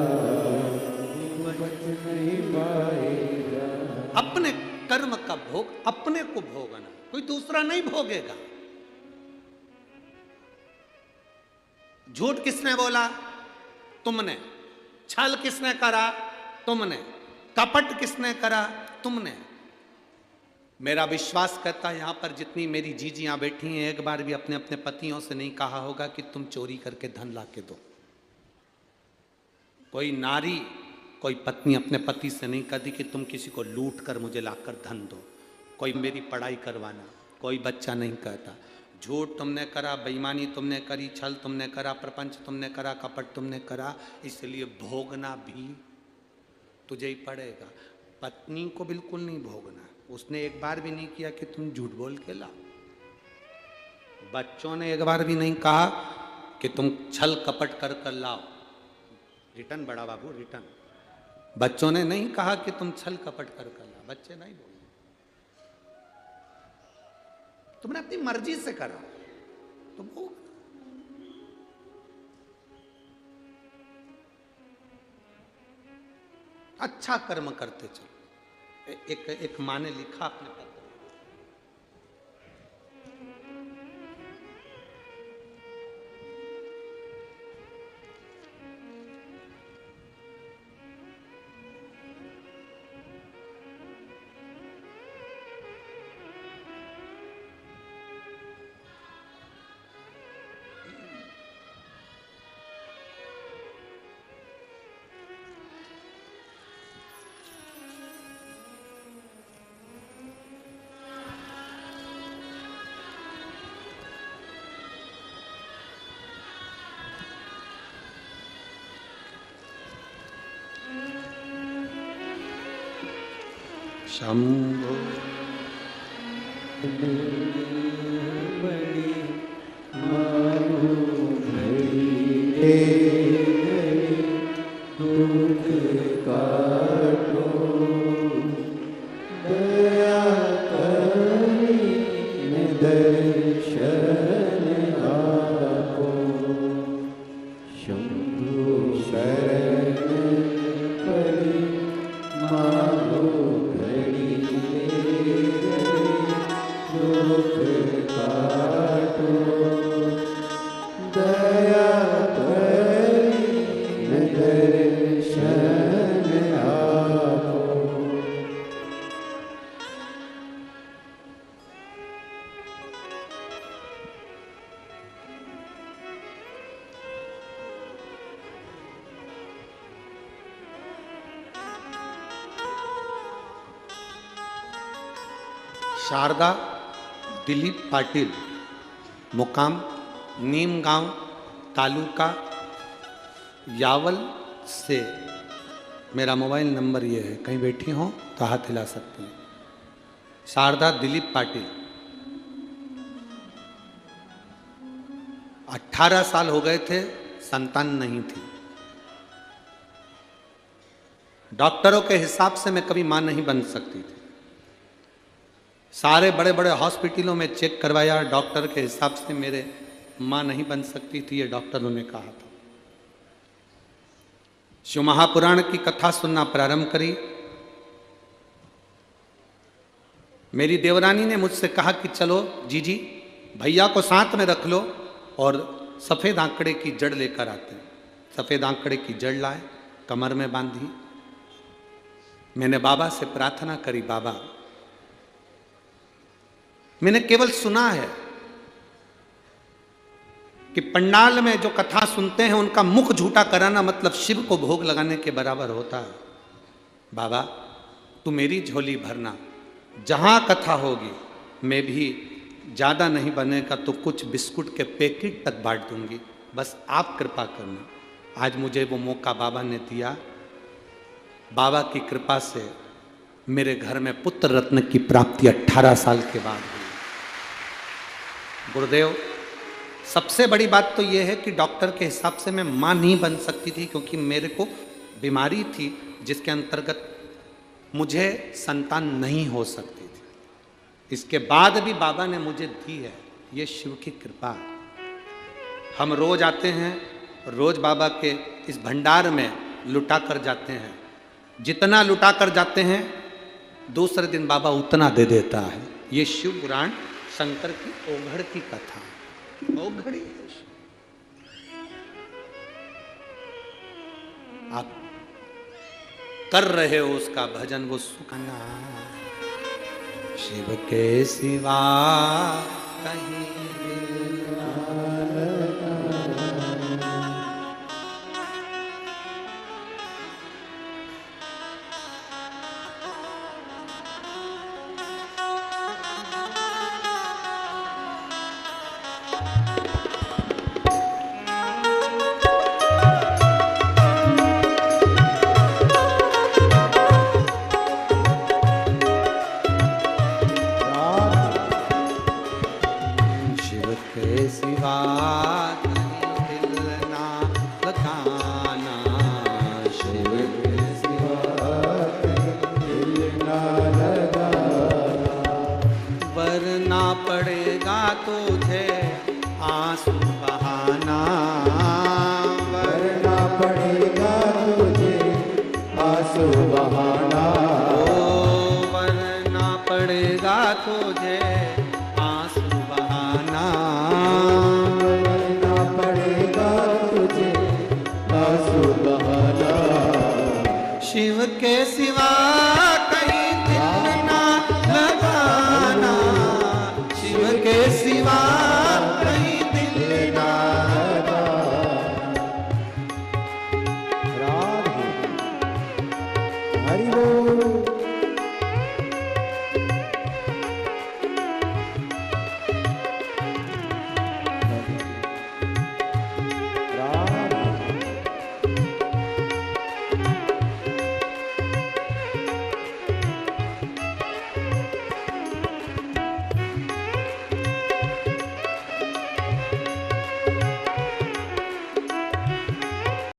बच नहीं पाएगा। अपने कर्म का भोग अपने को भोगना, कोई दूसरा नहीं भोगेगा। झूठ किसने बोला? तुमने। छल किसने करा? तुमने। कपट किसने करा? तुमने। मेरा विश्वास करता है यहां पर जितनी मेरी जीजियां बैठी हैं, एक बार भी अपने अपने पतियों से नहीं कहा होगा कि तुम चोरी करके धन ला के दो। कोई नारी, कोई पत्नी अपने पति से नहीं कहती कि तुम किसी को लूट कर मुझे लाकर धन दो, कोई मेरी पढ़ाई करवाना, कोई बच्चा नहीं कहता। झूठ तुमने करा, बेईमानी तुमने करी, छल तुमने करा, प्रपंच तुमने करा, कपट तुमने करा, इसलिए भोगना भी तुझे ही पड़ेगा। पत्नी को बिल्कुल नहीं भोगना। उसने एक बार भी नहीं किया कि तुम झूठ बोल के लाओ। बच्चों ने एक बार भी नहीं कहा कि तुम छल कपट कर कर लाओ। रिटर्न बड़ा बाबू, रिटर्न। बच्चों ने नहीं कहा कि तुम छल कपट कर कर लाओ। बच्चे नहीं बोले, तुमने अपनी मर्जी से करा तो भोग। अच्छा कर्म करते चलो। एक माँ ने लिखा अपने पत्र, शंभो बड़ी मानो भई दुख काटो, दया करी दर्शन आपो। शंभो शरण पड़ी मानो दुख काटो, दया करी दर्शन आपो। शारदा दिलीप पाटिल, मुकाम नीम गांव, तालुका यावल से। मेरा मोबाइल नंबर ये है, कहीं बैठी हो तो हाथ हिला सकती हैं। शारदा दिलीप पाटिल, 18 साल हो गए थे, संतान नहीं थी। डॉक्टरों के हिसाब से मैं कभी मां नहीं बन सकती थी। सारे बड़े बड़े हॉस्पिटलों में चेक करवाया, डॉक्टर के हिसाब से मेरे मां नहीं बन सकती थी, ये डॉक्टरों ने कहा था। शिव महापुराण की कथा सुनना प्रारंभ करी। मेरी देवरानी ने मुझसे कहा कि चलो जीजी भैया को साथ में रख लो और सफ़ेद आंकड़े की जड़ लेकर आते हैं। सफ़ेद आंकड़े की जड़ लाए, कमर में बांधी। मैंने बाबा से प्रार्थना करी, बाबा मैंने केवल सुना है कि पंडाल में जो कथा सुनते हैं उनका मुख झूठा कराना मतलब शिव को भोग लगाने के बराबर होता है। बाबा तू मेरी झोली भरना, जहां कथा होगी मैं भी ज़्यादा नहीं बनेगा तो कुछ बिस्कुट के पैकेट तक बांट दूंगी, बस आप कृपा करना। आज मुझे वो मौका बाबा ने दिया। बाबा की कृपा से मेरे घर में पुत्र रत्न की प्राप्ति 18 साल के बाद हुई। गुरुदेव सबसे बड़ी बात तो यह है कि डॉक्टर के हिसाब से मैं मां नहीं बन सकती थी, क्योंकि मेरे को बीमारी थी जिसके अंतर्गत मुझे संतान नहीं हो सकती थी। इसके बाद भी बाबा ने मुझे दी है, ये शिव की कृपा। हम रोज आते हैं, रोज बाबा के इस भंडार में लुटा कर जाते हैं। जितना लुटा कर जाते हैं दूसरे दिन बाबा उतना दे देता है। ये शिव पुराण शंकर की ओघड़ की कथा, ओघड़ी है। आप कर रहे हो उसका भजन, वो सुखना शिव के सिवा कहीं